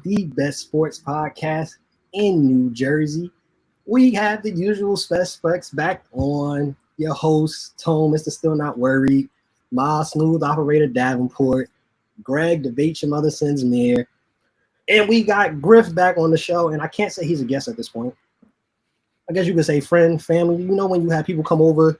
the best sports podcast in New Jersey. We have the usual suspects back on. Your host, Tone, Mr. Still Not Worried, my smooth operator, Davenport, Greg, debate your mother sends Mir, and we got Griff back on the show, and I can't say he's a guest at this point. I guess you could say friend, family. You know when you have people come over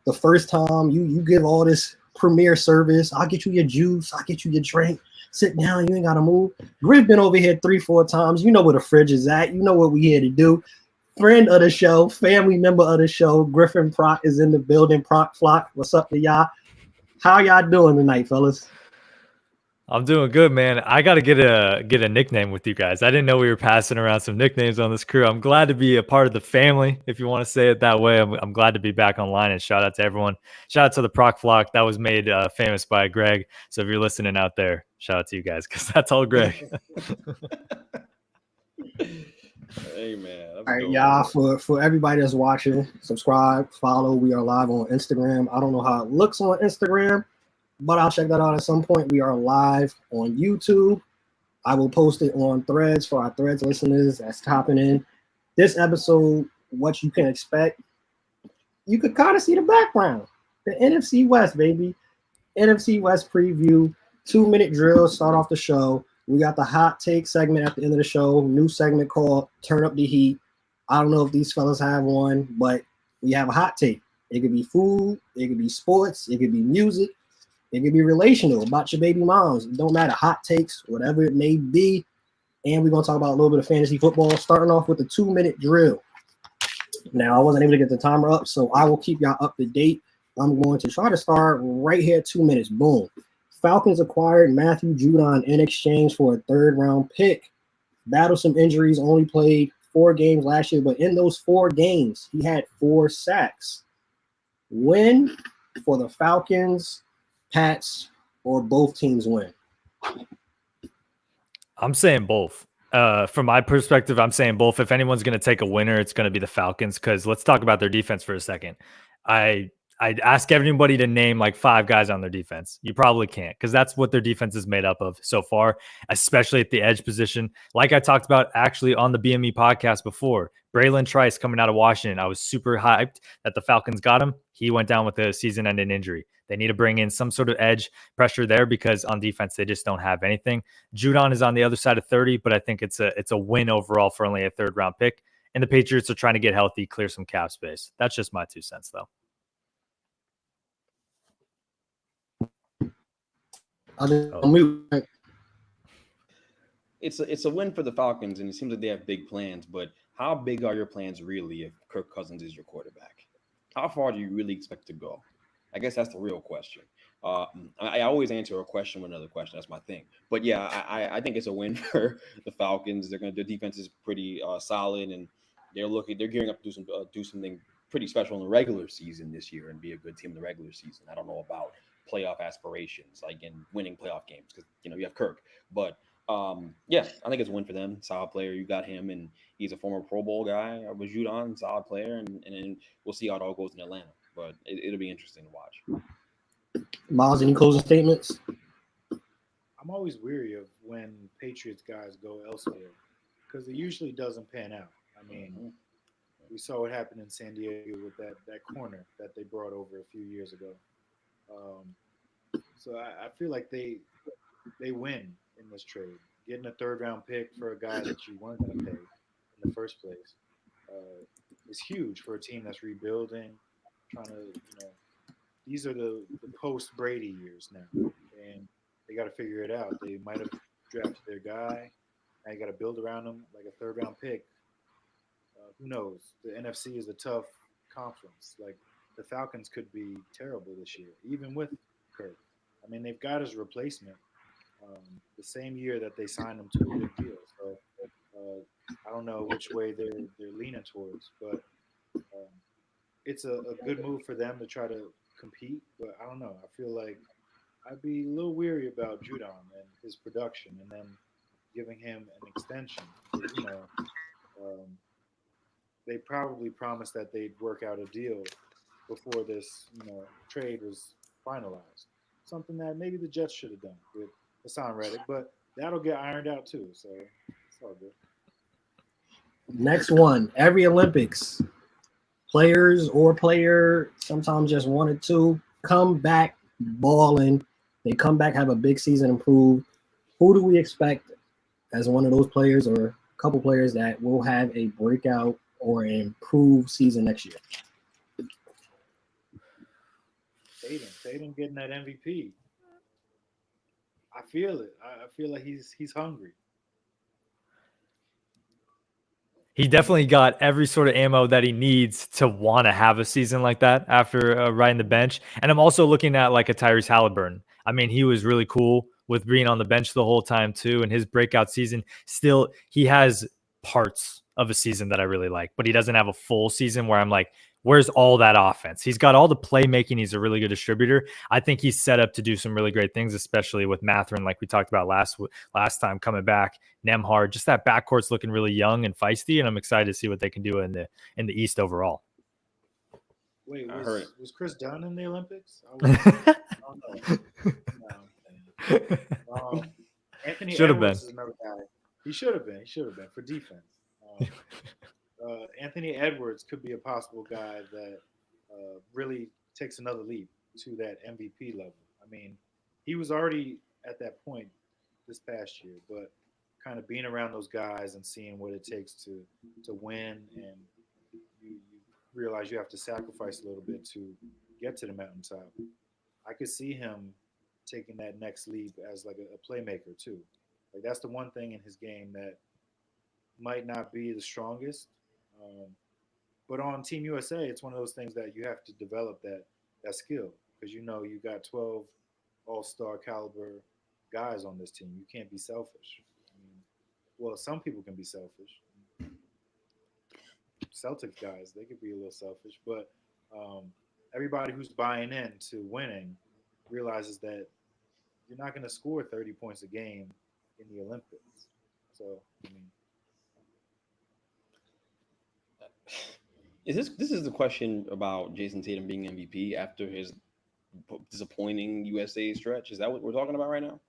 the first time, you give all this premier service. I'll get you your juice. I'll get you your drink. Sit down. You ain't got to move. Griff been over here 3-4 times. You know where the fridge is at. You know what we here to do. Friend of the show, family member of the show, Griffin Prock is in the building. Proc Flock, what's up to y'all? How y'all doing tonight, fellas? I'm doing good, man. I got to get a nickname with you guys. I didn't know we were passing around some nicknames on this crew. I'm glad to be a part of the family, if you want to say it that way. I'm glad to be back online, and shout out to everyone. Shout out to the Proc Flock. That was made famous by Greg. So if you're listening out there, shout out to you guys, because that's all Greg. Hey, man. All right, y'all, for everybody that's watching, subscribe, follow. We are live on Instagram. I don't know how it looks on Instagram, but I'll check that out at some point. We are live on YouTube. I will post it on Threads for our Threads listeners that's topping in. This episode, what you can expect, you could kind of see the background. The NFC West, baby. NFC West preview, 2-minute drill, start off the show. We got the hot take segment at the end of the show, new segment called Turn Up the Heat. I don't know if these fellas have one, but we have a hot take. It could be food, it could be sports, it could be music. It could be relational about your baby moms. It don't matter. Hot takes, whatever it may be. And we're going to talk about a little bit of fantasy football, starting off with the 2-minute drill. Now, I wasn't able to get the timer up, so I will keep y'all up to date. I'm going to try to start right here at 2 minutes. Boom. Falcons acquired Matthew Judon in exchange for a third-round pick. Battled some injuries, only played 4 games last year, but in those 4 games, he had 4 sacks. Win for the Falcons, Pats, or both teams win? I'm saying both. From my perspective, I'm saying both. If anyone's going to take a winner, it's going to be the Falcons, because let's talk about their defense for a second. I'd ask everybody to name like 5 guys on their defense. You probably can't, because that's what their defense is made up of so far, especially at the edge position. Like I talked about actually on the BME podcast before, Braylon Trice coming out of Washington. I was super hyped that the Falcons got him. He went down with a season-ending injury. They need to bring in some sort of edge pressure there, because on defense, they just don't have anything. Judon is on the other side of 30, but I think it's a win overall for only a third-round pick. And the Patriots are trying to get healthy, clear some cap space. That's just my 2 cents, though. It's a win for the Falcons, and it seems like they have big plans. But how big are your plans really if Kirk Cousins is your quarterback? How far do you really expect to go? I guess that's the real question. I always answer a question with another question. That's my thing. But yeah, I think it's a win for the Falcons. Their defense is pretty solid, and they're gearing up to do something pretty special in the regular season this year and be a good team in the regular season. I don't know about playoff aspirations, like in winning playoff games, because you have Kirk. But yeah, I think it's a win for them. Solid player, you got him, and he's a former Pro Bowl guy. Was Judon, solid player, and then we'll see how it all goes in Atlanta. But it'll be interesting to watch. Miles, any closing statements? I'm always weary of when Patriots guys go elsewhere, because it usually doesn't pan out. I mean, we saw what happened in San Diego with that corner that they brought over a few years ago. So I feel like they win in this trade. Getting a third-round pick for a guy that you weren't going to pay in the first place is huge for a team that's rebuilding, trying to, these are the post-Brady years now, and they got to figure it out. They might have drafted their guy. Now you got to build around him like a third-round pick. Who knows? The NFC is a tough conference. Like, the Falcons could be terrible this year, even with Kirk. I mean, they've got his replacement the same year that they signed him to a big deal. So I don't know which way they're leaning towards, but it's a good move for them to try to compete. But I don't know. I feel like I'd be a little weary about Judon and his production, and then giving him an extension. They probably promised that they'd work out a deal before this, trade was finalized. Something that maybe the Jets should have done with Hassan Reddick. But that'll get ironed out too. So it's all good. Next one. Every Olympics, players or player, sometimes just one or two, come back balling. They come back, have a big season, improve. Who do we expect as one of those players or a couple players that will have a breakout or improved season next year? Tatum getting that MVP. I feel it. I feel like he's hungry. He definitely got every sort of ammo that he needs to want to have a season like that after riding the bench. And I'm also looking at like a Tyrese Halliburton. I mean, he was really cool with being on the bench the whole time too. And his breakout season, still, he has parts of a season that I really like, but he doesn't have a full season where I'm like, where's all that offense? He's got all the playmaking. He's a really good distributor. I think he's set up to do some really great things, especially with Mathurin, like we talked about last time coming back. Nemhard, just that backcourt's looking really young and feisty, and I'm excited to see what they can do in the East overall. Wait, I heard it. was Chris Dunn in the Olympics? I no. Anthony Should have Edwards been. is another guy. He should have been for defense. Anthony Edwards could be a possible guy that really takes another leap to that MVP level. I mean, he was already at that point this past year, but kind of being around those guys and seeing what it takes to win, and you realize you have to sacrifice a little bit to get to the mountaintop. I could see him taking that next leap as like a playmaker too. Like that's the one thing in his game that might not be the strongest. But on Team USA, it's one of those things that you have to develop that skill, because you got 12 all-star caliber guys on this team. You can't be selfish. Well, some people can be selfish. Celtics guys, they could be a little selfish, but everybody who's buying into winning realizes that you're not going to score 30 points a game in the Olympics. So, This is the question about Jason Tatum being MVP after his disappointing USA stretch? Is that what we're talking about right now?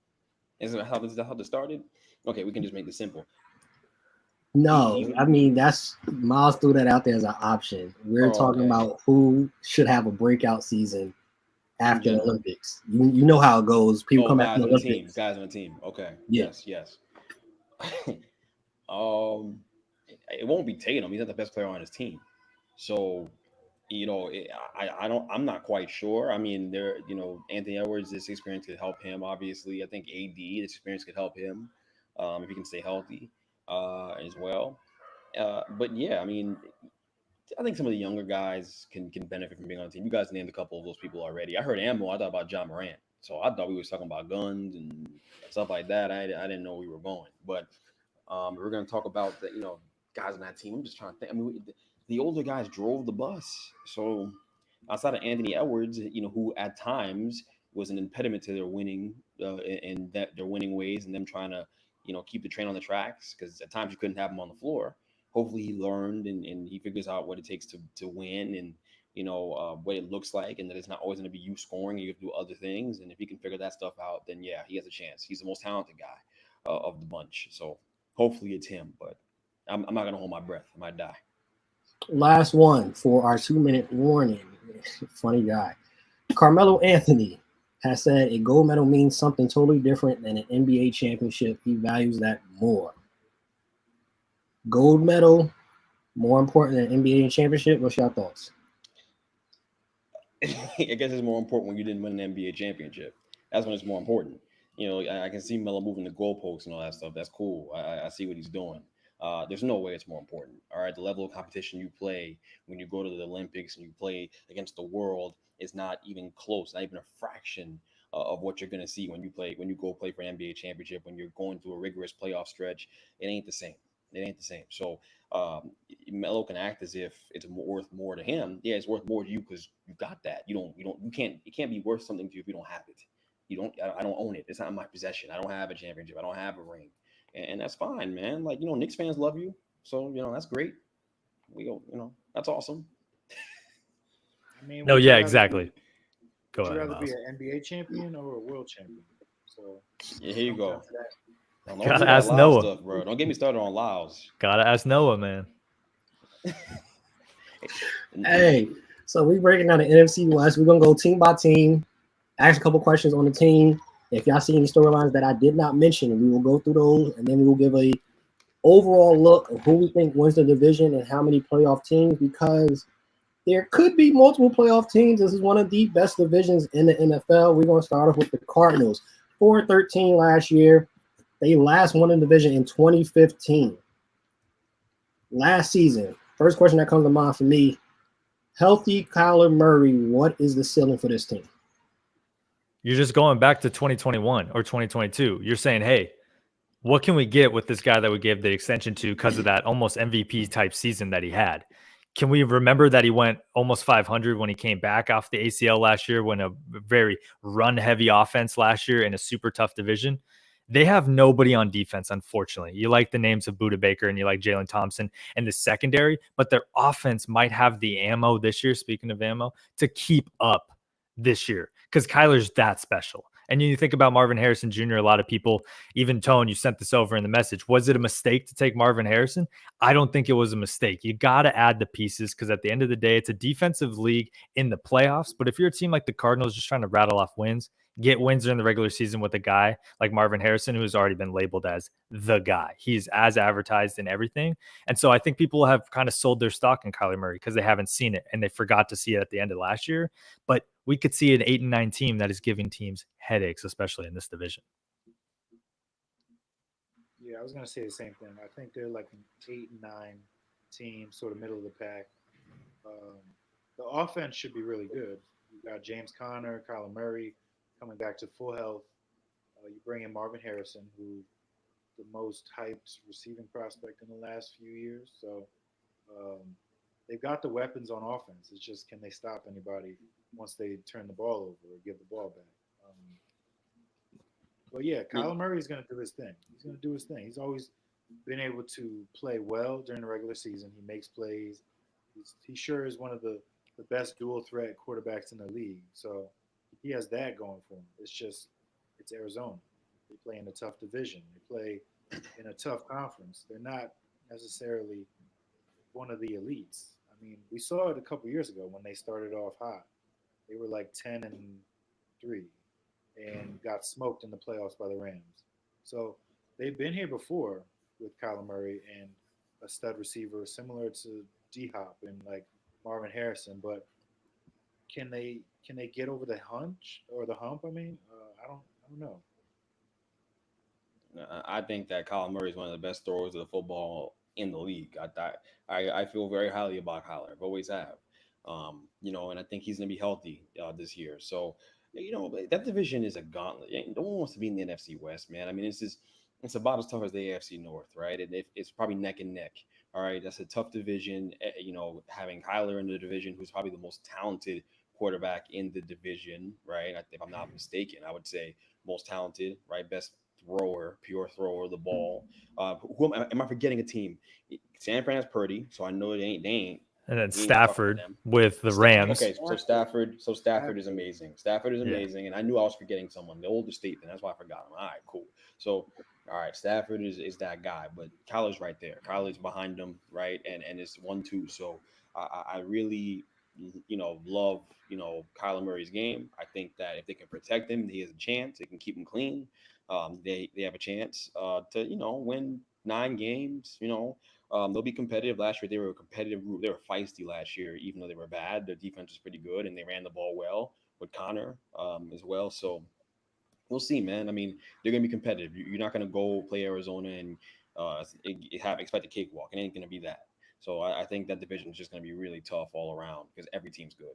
Is that how this started? Okay, we can just make this simple. No, I mean, that's Miles threw that out there as an option. We're talking about who should have a breakout season after the Olympics. You know how it goes. People come back from the Olympics. Guys on the team. Okay. Yeah. Yes. It won't be Tatum. He's not the best player on his team. So, I'm not quite sure. I mean, Anthony Edwards, this experience could help him. Obviously, I think AD, this experience could help him if he can stay healthy as well. But yeah, I mean, I think some of the younger guys can benefit from being on the team. You guys named a couple of those people already. I heard ammo. I thought about John Morant. So I thought we were talking about guns and stuff like that. I didn't know where we were going. But we're going to talk about the guys on that team. I'm just trying to think. I mean, the older guys drove the bus. So outside of Anthony Edwards, who at times was an impediment to their winning and that their winning ways and them trying to, keep the train on the tracks, because at times you couldn't have him on the floor. Hopefully he learned and he figures out what it takes to win and, what it looks like, and that it's not always going to be you scoring. You have to do other things. And if he can figure that stuff out, then yeah, he has a chance. He's the most talented guy of the bunch. So hopefully it's him, but I'm not going to hold my breath. I might die. Last one for our 2-minute warning. Funny guy. Carmelo Anthony has said a gold medal means something totally different than an NBA championship. He values that more. Gold medal more important than NBA championship? What's your thoughts? I guess it's more important when you didn't win an NBA championship. That's when it's more important. I can see Melo moving the goalposts and all that stuff. That's cool. I see what he's doing. There's no way it's more important. All right, the level of competition you play when you go to the Olympics and you play against the world is not even close, not even a fraction of what you're going to see when you go play for an NBA championship, when you're going through a rigorous playoff stretch. It ain't the same. So Melo can act as if it's worth more to him. Yeah, it's worth more to you because you got that. It can't be worth something to you if you don't have it. I don't own it. It's not in my possession. I don't have a championship. I don't have a ring. And that's fine, man. Like, Knicks fans love you. So, that's great. That's awesome. I mean, no, yeah, exactly. Would you rather be an NBA champion or a world champion? So yeah, here you go. Don't Gotta do that ask Lyles Noah. stuff, bro. Don't get me started on Lyles. Gotta ask Noah, man. Hey, so we breaking down the NFC West. We're gonna go team by team, ask a couple questions on the team. If y'all see any storylines that I did not mention, we will go through those, and then we will give a overall look of who we think wins the division and how many playoff teams, because there could be multiple playoff teams. This is one of the best divisions in the NFL. We're gonna start off with the Cardinals. 4-13 last year. They last won the division in 2015. Last season, first question that comes to mind for me, healthy Kyler Murray, what is the ceiling for this team? You're just going back to 2021 or 2022. You're saying, hey, what can we get with this guy that we gave the extension to because of that almost MVP type season that he had? Can we remember that he went almost 500 when he came back off the ACL last year, when a very run heavy offense last year in a super tough division? They have nobody on defense, unfortunately. You like the names of Budda Baker and you like Jalen Thompson and the secondary, but their offense might have the ammo this year, speaking of ammo, to keep up this year because Kyler's that special. And you think about Marvin Harrison Jr., a lot of people, even Tone, you sent this over in the message. Was it a mistake to take Marvin Harrison? I don't think it was a mistake. You got to add the pieces because at the end of the day, it's a defensive league in the playoffs. But if you're a team like the Cardinals just trying to rattle off wins, get wins during the regular season with a guy like Marvin Harrison, who has already been labeled as the guy. He's as advertised in everything. And so I think people have kind of sold their stock in Kyler Murray because they haven't seen it and they forgot to see it at the end of last year. But we could see an 8-9 team that is giving teams headaches, especially in this division. Yeah, I was going to say the same thing. I think they're like an 8-9 team, sort of middle of the pack. The offense should be really good. You got James Conner, Kyler Murray coming back to full health. You bring in Marvin Harrison, who the most hyped receiving prospect in the last few years. So they've got the weapons on offense. It's just, can they stop anybody once they turn the ball over or give the ball back? But yeah, Kyler Murray is going to do his thing. He's going to do his thing. He's always been able to play well during the regular season. He makes plays. He sure is one of the best dual threat quarterbacks in the league. So he has that going for him. It's Arizona. They play in a tough division. They play in a tough conference. They're not necessarily one of the elites. I mean, we saw it a couple years ago when they started off hot. They were like 10-3 and got smoked in the playoffs by the Rams. So they've been here before with Kyler Murray and a stud receiver similar to D-Hop and like Marvin Harrison. But can they get over the hump? I mean, I don't know. I think that Kyler Murray is one of the best throwers of the football in the league. I feel very highly about Kyler. I've always have. And I think he's going to be healthy this year. So, that division is a gauntlet. No one wants to be in the NFC West, man. I mean, it's about as tough as the AFC North, right? And it's probably neck and neck. All right, that's a tough division. Having Kyler in the division, who's probably the most talented quarterback in the division, right? If I'm not mistaken, I would say most talented, right? Best thrower, pure thrower of the ball. Who am I forgetting a team? San Fran has Purdy, so I know they ain't. And then Stafford with the Rams. Okay, so Stafford is amazing. Stafford is amazing, and I knew I was forgetting someone, the older Staten. That's why I forgot him. All right, cool. So, all right, Stafford is that guy, but Kyler's right there. Kyler's behind him, right, and it's 1-2. So I really, love Kyler Murray's game. I think that if they can protect him, he has a chance. They can keep him clean. They have a chance to win 9 games. They'll be competitive. Last year, they were a competitive group. They were feisty last year, even though they were bad. Their defense was pretty good, and they ran the ball well with Connor as well. So we'll see, man. I mean, they're going to be competitive. You're not going to go play Arizona and expect a cakewalk. It ain't going to be that. So I think that division is just going to be really tough all around because every team's good.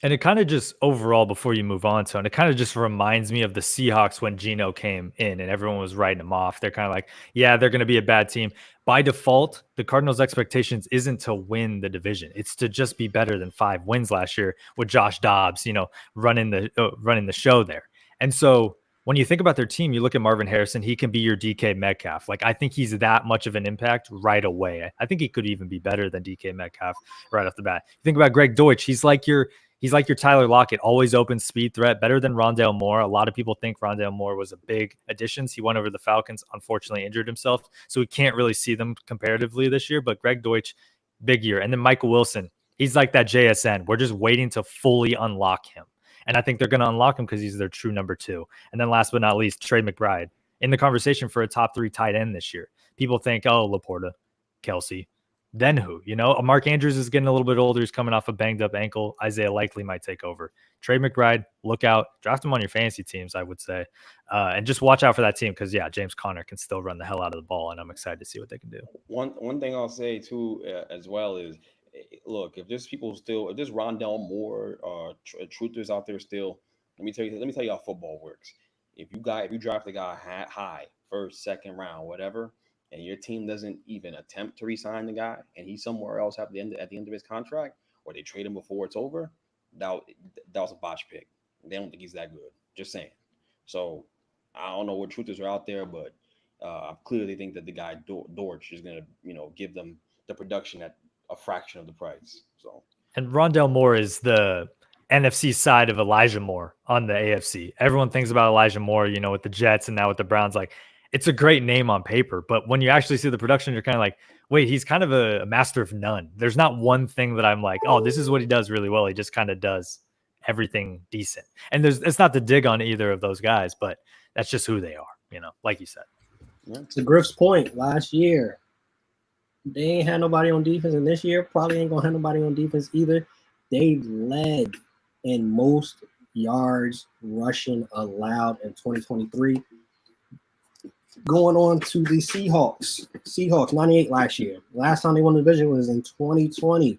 And it kind of just overall, before you move on, Tone, it kind of just reminds me of the Seahawks when Geno came in and everyone was writing them off. They're kind of like, yeah, they're going to be a bad team. By default, the Cardinals' expectations isn't to win the division. It's to just be better than 5 wins last year with Josh Dobbs, running the show there. And so when you think about their team, you look at Marvin Harrison, he can be your DK Metcalf. Like, I think he's that much of an impact right away. I think he could even be better than DK Metcalf right off the bat. You think about Greg Deutsch, he's like your He's like your Tyler Lockett, always open speed threat, better than Rondale Moore. A lot of people think Rondale Moore was a big addition. He went over the Falcons, unfortunately injured himself, so we can't really see them comparatively this year. But Greg Deutsch, big year. And then Michael Wilson, he's like that JSN. We're just waiting to fully unlock him. And I think they're going to unlock him because he's their true number 2. And then last but not least, Trey McBride in the conversation for a top 3 tight end this year. People think, oh, Laporta, Kelsey. Then who? Mark Andrews is getting a little bit older. He's coming off a banged up ankle. Isaiah Likely might take over. Trey McBride, look out. Draft him on your fantasy teams, I would say. And just watch out for that team because, James Conner can still run the hell out of the ball, and I'm excited to see what they can do. One thing I'll say, too, as well is, look, if there's Rondale Moore, truthers out there still, let me tell you how football works. If you draft a guy high, first, second round, whatever, and your team doesn't even attempt to re-sign the guy, and he's somewhere else at the end of his contract, or they trade him before it's over, that was a botch pick. They don't think he's that good. Just saying. So I don't know what truthers are out there, but I clearly think that the guy Dortch is going to, give them the production at a fraction of the price. So, and Rondale Moore is the NFC side of Elijah Moore on the AFC. Everyone thinks about Elijah Moore, with the Jets and now with the Browns, like. It's a great name on paper, but when you actually see the production, you're kind of like, wait, he's kind of a master of none. There's not one thing that I'm like, oh, this is what he does really well. He just kind of does everything decent. And it's not to dig on either of those guys, but that's just who they are, like you said. To Griff's point, last year, they ain't had nobody on defense, and this year probably ain't going to have nobody on defense either. They led in most yards rushing allowed in 2023. Going on to the Seahawks. Seahawks, 98 last year. Last time they won the division was in 2020.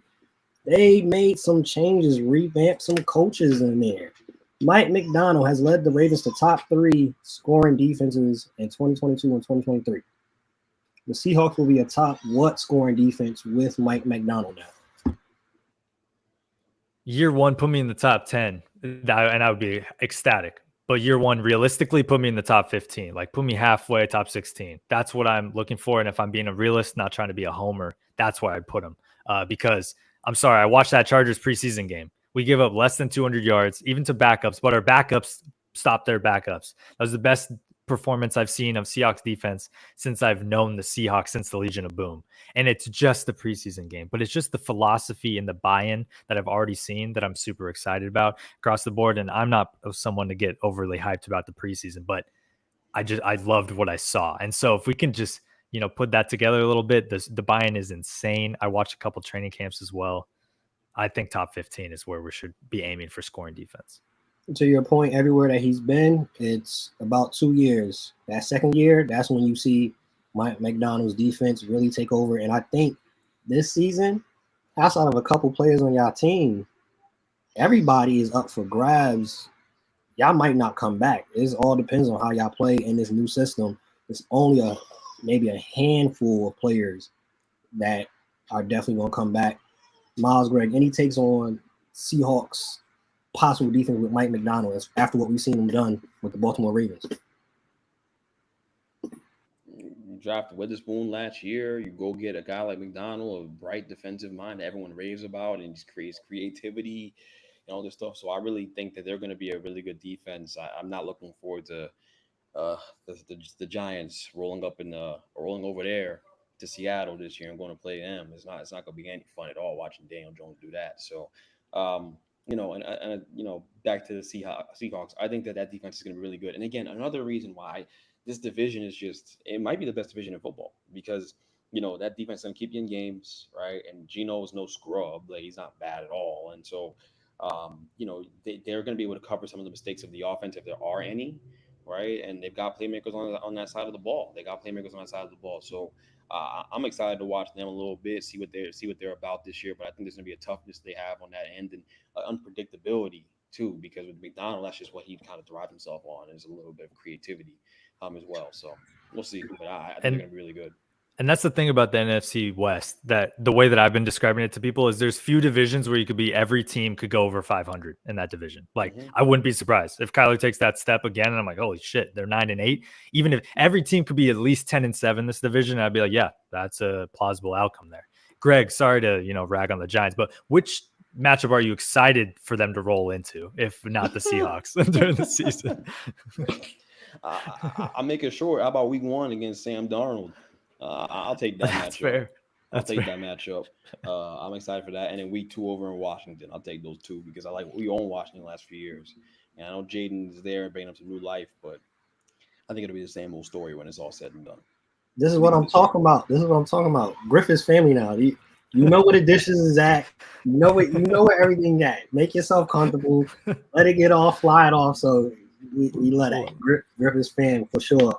They made some changes, revamped some coaches in there. Mike McDonald has led the Ravens to top 3 scoring defenses in 2022 and 2023. The Seahawks will be a top what scoring defense with Mike McDonald now? Year 1, put me in the top 10, and I would be ecstatic. But year 1, realistically, put me in the top 15. Like, put me halfway, top 16. That's what I'm looking for. And if I'm being a realist, not trying to be a homer, that's where I'd put him. Because, I'm sorry, I watched that Chargers preseason game. We give up less than 200 yards, even to backups, but our backups stopped their backups. That was the best performance I've seen of Seahawks defense since I've known the Seahawks since the Legion of Boom. And it's just the preseason game, but it's just the philosophy and the buy-in that I've already seen that I'm super excited about across the board. And I'm not someone to get overly hyped about the preseason, but I loved what I saw. And so if we can just, put that together a little bit, the buy-in is insane. I watched a couple training camps as well. I think top 15 is where we should be aiming for scoring defense. To your point, everywhere that he's been, it's about 2 years. That second year, that's when you see Mike McDonald's defense really take over. And I think this season, outside of a couple players on y'all team, everybody is up for grabs. Y'all might not come back. It all depends on how y'all play in this new system. It's only maybe a handful of players that are definitely going to come back. Miles Greg, any takes on Seahawks possible defense with Mike McDonald after what we've seen him done with the Baltimore Ravens? You drafted Witherspoon last year. You go get a guy like McDonald, a bright defensive mind that everyone raves about, and just creates creativity and all this stuff. So I really think that they're going to be a really good defense. I'm not looking forward to the Giants rolling over there to Seattle this year and going to play them. It's not going to be any fun at all watching Daniel Jones do that. So. Back to the Seahawks, I think that defense is going to be really good. And again, another reason why this division is it might be the best division in football because, that defense is going to keep you in games, right? And Geno is no scrub. Like, he's not bad at all. And so, they're going to be able to cover some of the mistakes of the offense if there are any, right? And they've got playmakers on that side of the ball. So I'm excited to watch them a little bit, see what they're about this year. But I think there's going to be a toughness they have on that end and unpredictability too, because with McDonald, that's just what he kind of derived himself on, is a little bit of creativity as well. So we'll see. But I think they're going to be really good. And that's the thing about the NFC West, that the way that I've been describing it to people is there's few divisions where you could be, every team could go over 500 in that division. Like, I wouldn't be surprised if Kyler takes that step again. And I'm like, holy shit, they're 9-8. Even if every team could be at least 10-7 this division, I'd be like, yeah, that's a plausible outcome there. Greg, sorry to, rag on the Giants, but which matchup are you excited for them to roll into, if not the Seahawks during the season? I'll make it short. How about week 1 against Sam Darnold? I'll take that That's matchup. fair. I'll take that matchup. I'm excited for that. And then week 2 over in Washington, I'll take those 2 because we own Washington the last few years. And I know Jaden is there and bringing up some new life, but I think it'll be the same old story when it's all said and done. This is what I'm talking about. Griffith's family now. You know where the dishes is at. You know where everything at. Make yourself comfortable. Let it get off, fly it off. So we let it. Griffith's fan for sure.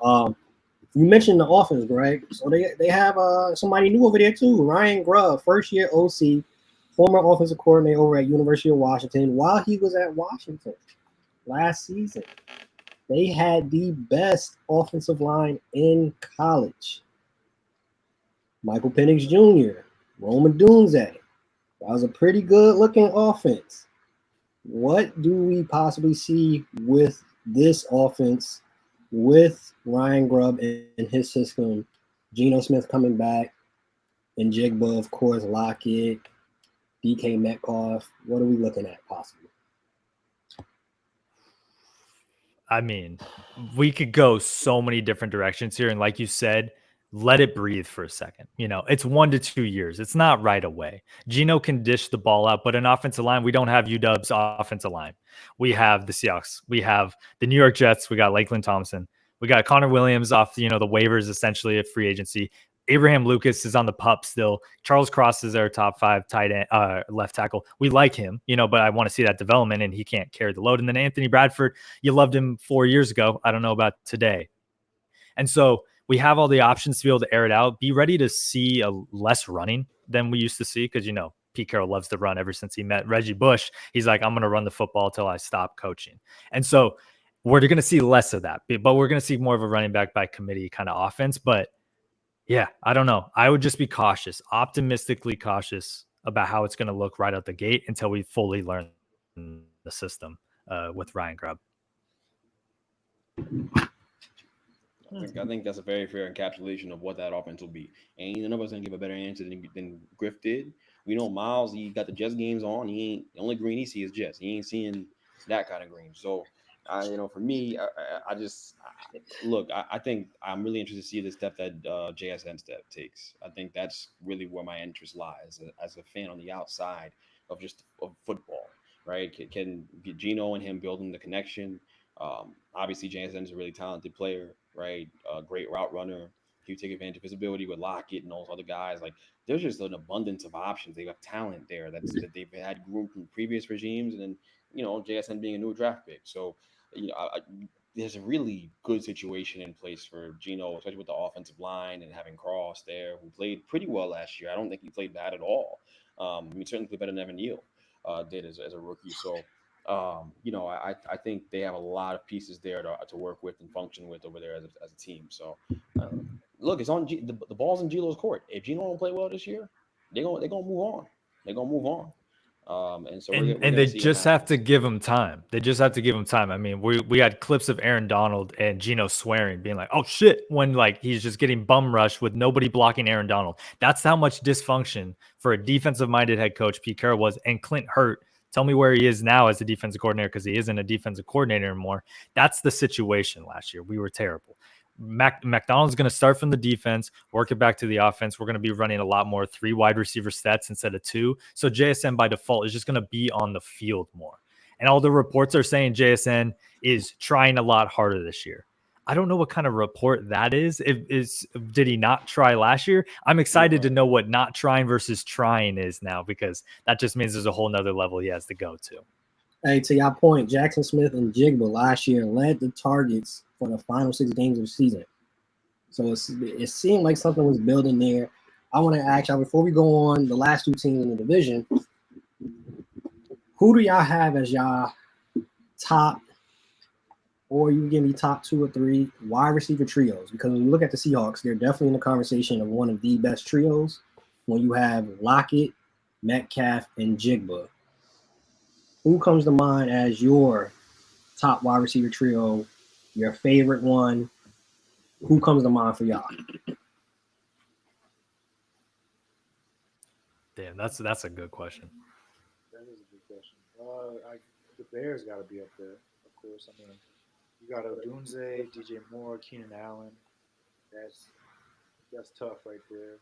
You mentioned the offense, Greg. So they have somebody new over there too. Ryan Grubb, first year OC, former offensive coordinator over at University of Washington. While he was at Washington last season, they had the best offensive line in college. Michael Penix Jr., Roman Dunze. That was a pretty good-looking offense. What do we possibly see with this offense, with Ryan Grubb and his system, Geno Smith coming back, and Jigba, of course, Lockett, DK Metcalf? What are we looking at possibly? I mean, we could go so many different directions here. And like you said, let it breathe for a second. It's 1 to 2 years. It's not right away. Geno can dish the ball out, but an offensive line, we don't have UW's offensive line. We have the Seahawks. We have the New York Jets. We got Lakeland Thompson. We got Connor Williams off, the waivers, essentially at free agency. Abraham Lucas is on the pup still. Charles Cross is our top 5 tight end, left tackle. We like him, but I want to see that development, and he can't carry the load. And then Anthony Bradford, you loved him 4 years ago. I don't know about today. And so we have all the options to be able to air it out. Be ready to see a less running than we used to see because, Pete Carroll loves to run ever since he met Reggie Bush. He's like, I'm going to run the football till I stop coaching. And so we're going to see less of that, but we're going to see more of a running back by committee kind of offense. But yeah, I don't know. I would just be cautious, optimistically cautious about how it's going to look right out the gate until we fully learn the system with Ryan Grubb. I think that's a very fair encapsulation of what that offense will be. And none of us can give a better answer than Griff did. We know Miles, he got the Jets games on. The only green he sees is Jets. He ain't seeing that kind of green. So, for me, I think I'm really interested to see the step that JSN step takes. I think that's really where my interest lies as a fan on the outside of football, right? Can Geno and him building the connection? Obviously, JSN is a really talented player, right? Great route runner. You take advantage of his ability with Lockett and those other guys. Like, there's just an abundance of options. They have talent there that they've had groomed from previous regimes, and then JSN being a new draft pick. So, there's a really good situation in place for Geno, especially with the offensive line and having Cross there, who played pretty well last year. I don't think he played bad at all. Certainly played better than Evan Neal did as a rookie. So, I think they have a lot of pieces there to work with and function with over there as a team. So, look, it's on the ball's in Geno's court. If Geno don't play well this year, they're gonna move on. They're gonna move on. And so they just have to give him time. They just have to give him time. I mean, we had clips of Aaron Donald and Geno swearing, being like, "Oh shit," when he's just getting bum rushed with nobody blocking Aaron Donald. That's how much dysfunction for a defensive-minded head coach Pete Carroll was. And Clint Hurt, tell me where he is now as a defensive coordinator, because he isn't a defensive coordinator anymore. That's the situation last year. We were terrible. McDonald's going to start from the defense, work it back to the offense. We're going to be running a lot more 3 wide receiver sets instead of 2. So JSN by default is just going to be on the field more. And all the reports are saying JSN is trying a lot harder this year. I don't know what kind of report that is. Did he not try last year? I'm excited to know what not trying versus trying is now, because that just means there's a whole nother level he has to go to. Hey, to your point, Jackson Smith and Jigba last year led the targets for the final 6 games of the season. So it seemed like something was building there. I want to ask y'all, before we go on the last 2 teams in the division, who do y'all have as y'all top, or you can give me top 2 or 3 wide receiver trios? Because when you look at the Seahawks, they're definitely in the conversation of one of the best trios when you have Lockett, Metcalf, and Jigba. Who comes to mind as your top wide receiver trio, your favorite one? Who comes to mind for y'all? Damn, that's a good question. That is The Bears got to be up there, of course. I mean, you got Odunze, DJ Moore, Keenan Allen. That's tough right there.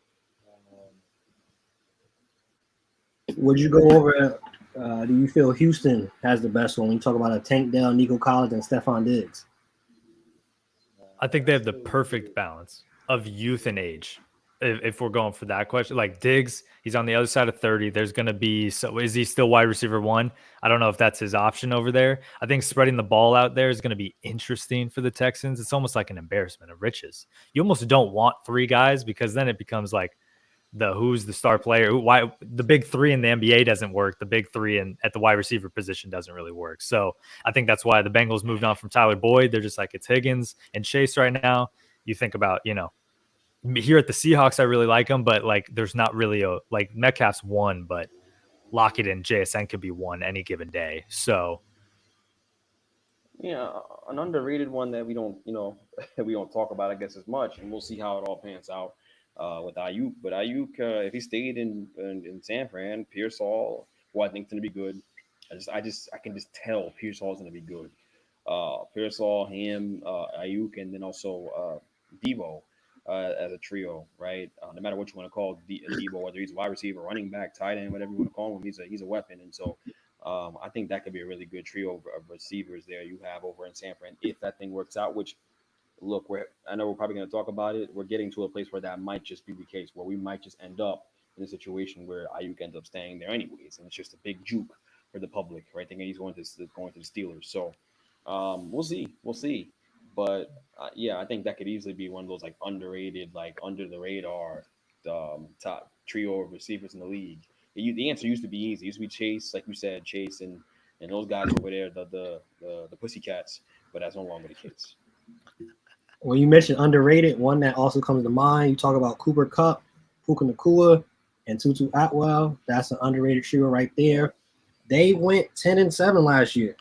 Um, Would you go over? Do you feel Houston has the best one when you talk about a Tank Dell, Nico Collins, and Stephon Diggs? I think they have the perfect balance of youth and age. If we're going for that question, like Diggs, he's on the other side of 30. There's going to be, so is he still wide receiver one? I don't know if that's his option over there. I think spreading the ball out there is going to be interesting for the Texans. It's almost like an embarrassment of riches. You almost don't want three guys because then it becomes like who's the star player, why the big three in the NBA doesn't work. The big three at the wide receiver position doesn't really work. So I think that's why the Bengals moved on from Tyler Boyd. They're just like, it's Higgins and Chase right now. You think about, here at the Seahawks, I really like them, but like there's not really like Metcalf's one, but Lockett and JSN could be one any given day. So yeah, an underrated one that we don't talk about, I guess, as much, and we'll see how it all pans out with Ayuk. But Ayuk, if he stayed in San Fran, Pearsall, who I think is going to be good. I can just tell Pearsall is going to be good. Pearsall, him, Ayuk, and then also Debo. As a trio, right? No matter what you want to call Debo, whether he's a wide receiver, running back, tight end, whatever you want to call him, he's a weapon. And so I think that could be a really good trio of receivers there you have over in San Fran if that thing works out, which, look, I know we're probably going to talk about it. We're getting to a place where that might just be the case, where we might just end up in a situation where Ayuk ends up staying there anyways, and it's just a big juke for the public, right? Thinking he's going to the Steelers. So we'll see. But I think that could easily be one of those like underrated, like under the radar top trio of receivers in the league. The answer used to be easy. It used to be Chase, like you said, Chase and those guys over there, the Pussycats. But that's no longer the case. When you mention underrated, one that also comes to mind, you talk about Cooper Kupp, Puka Nacua, and Tutu Atwell. That's an underrated trio right there. They went 10-7 last year.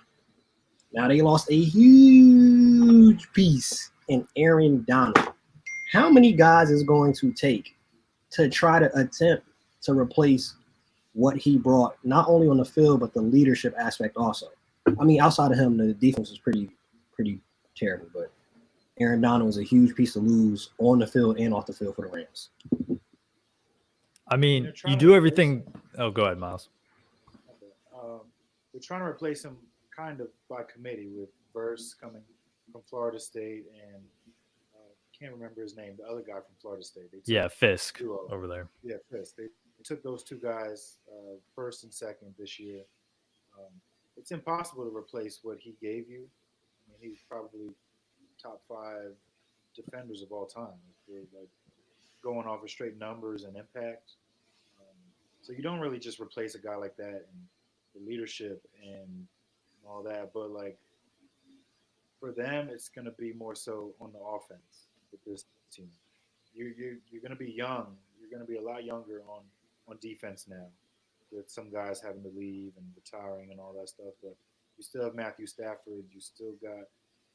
Now they lost a huge piece in Aaron Donald. How many guys is going to take to try to attempt to replace what he brought, not only on the field, but the leadership aspect also? I mean, outside of him, the defense was pretty terrible, but Aaron Donald was a huge piece to lose on the field and off the field for the Rams. I mean, you do everything. Oh, go ahead, Miles. They're trying to replace him kind of by committee with Verse coming from Florida State and can't remember his name, the other guy from Florida State. Fisk over there. Yeah, Fisk. They took those two guys first and second this year. It's impossible to replace what he gave you. I mean, he's probably top 5 defenders of all time. Like going off of straight numbers and impact. So you don't really just replace a guy like that and the leadership and all that, but like for them, it's going to be more so on the offense with this team. You're going to be young. You're going to be a lot younger on defense now, with some guys having to leave and retiring and all that stuff. But you still have Matthew Stafford. You still got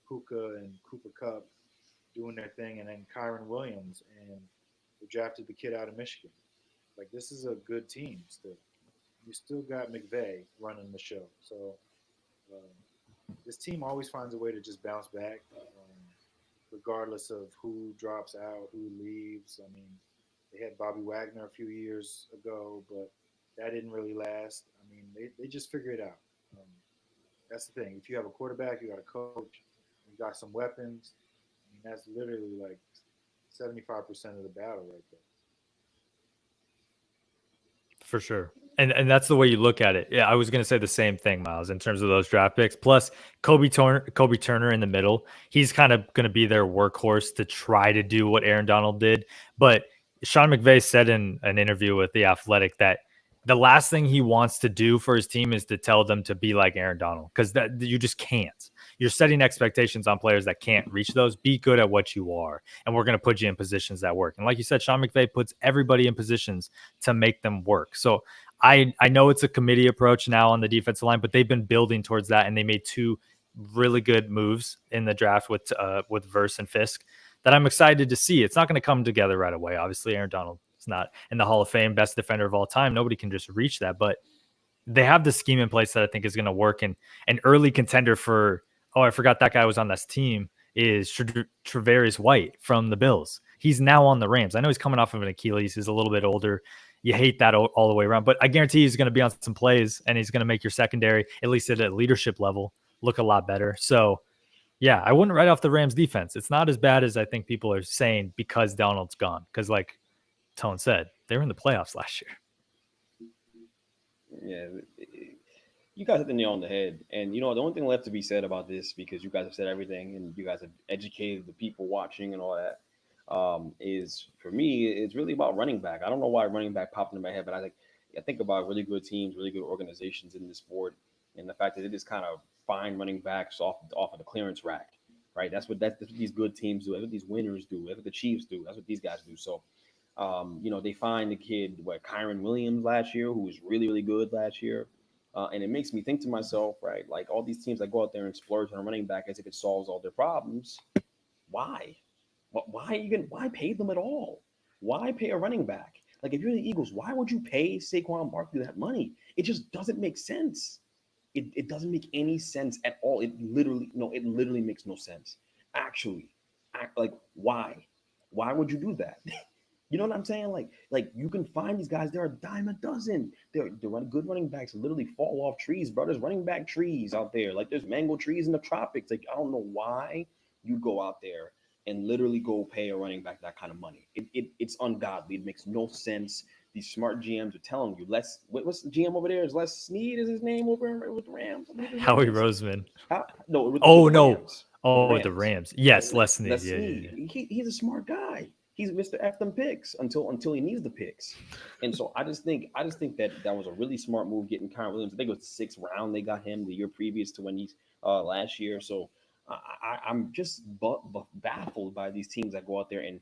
Puka and Cooper Kupp doing their thing, and then Kyron Williams, and they drafted the kid out of Michigan. Like, this is a good team still. You still got McVay running the show. So this team always finds a way to just bounce back, regardless of who drops out, who leaves. I mean, they had Bobby Wagner a few years ago, but that didn't really last. I mean, they just figure it out. That's the thing. If you have a quarterback, you got a coach, you got some weapons. I mean, that's literally like 75% of the battle right there. For sure. And that's the way you look at it. Yeah, I was going to say the same thing, Miles, in terms of those draft picks. Plus, Kobe Turner in the middle. He's kind of going to be their workhorse to try to do what Aaron Donald did. But Sean McVay said in an interview with The Athletic that the last thing he wants to do for his team is to tell them to be like Aaron Donald, because that you just can't. You're setting expectations on players that can't reach those. Be good at what you are, and we're going to put you in positions that work. And like you said, Sean McVay puts everybody in positions to make them work. So I know it's a committee approach now on the defensive line, but they've been building towards that, and they made 2 really good moves in the draft with Verse and Fisk that I'm excited to see. It's not going to come together right away. Obviously, Aaron Donald is not in the Hall of Fame, best defender of all time. Nobody can just reach that, but they have the scheme in place that I think is going to work. And an early contender for, I forgot that guy was on this team, is Tre'Davious White from the Bills. He's now on the Rams. I know he's coming off of an Achilles. He's a little bit older. You hate that all the way around, but I guarantee he's going to be on some plays, and he's going to make your secondary, at least at a leadership level, look a lot better. So, yeah, I wouldn't write off the Rams defense. It's not as bad as I think people are saying because Donald's gone. Because like Tone said, they were in the playoffs last year. Yeah, you guys hit the nail on the head. And, the only thing left to be said about this, because you guys have said everything and you guys have educated the people watching and all that, is for me, it's really about running back. I don't know why running back popped into my head, but I think about really good teams, really good organizations in this sport, and the fact that they just kind of find running backs off of the clearance rack, right? That's what these good teams do. That's what these winners do. That's what the Chiefs do. That's what these guys do. So, they find the kid, Kyron Williams last year, who was really, really good last year. And it makes me think to myself, right, like all these teams that go out there and splurge on a running back as if it solves all their problems. Why? Why pay them at all? Why pay a running back? Like, if you're the Eagles, why would you pay Saquon Barkley that money? It just doesn't make sense. It doesn't make any sense at all. It literally makes no sense. Actually, why? Why would you do that? You know what I'm saying? Like you can find these guys. They're a dime a dozen. They're good running backs. Literally fall off trees, bro. There's running back trees out there. Like, there's mango trees in the tropics. Like, I don't know why you go out there and literally go pay a running back that kind of money. It's ungodly. It makes no sense. These smart GMs are telling you, what's the GM over there? Is Les Snead is his name over with the Rams? Howie Roseman. No. The Rams. Yes, Les Snead. Les Snead. He's a smart guy. He's Mr. F them picks until he needs the picks. And so I just think that was a really smart move getting Kyron Williams. I think it was the 6th round they got him the year previous to when he's last year. So I'm just baffled by these teams that go out there and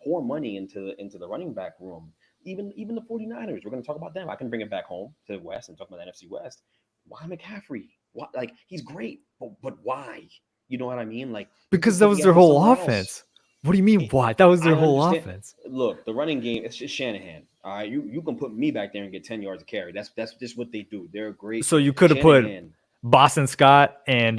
pour money into the running back room. Even the 49ers, we're going to talk about them. I can bring it back home to the West and talk about the NFC West. Why McCaffrey? Why? Like, he's great, but why? You know what I mean? Like, because that was their whole offense. What do you mean why? That was their whole offense. Look, the running game, it's just Shanahan. All right, you can put me back there and get 10 yards of carry. That's just what they do. They're great. So you could have put Boston Scott and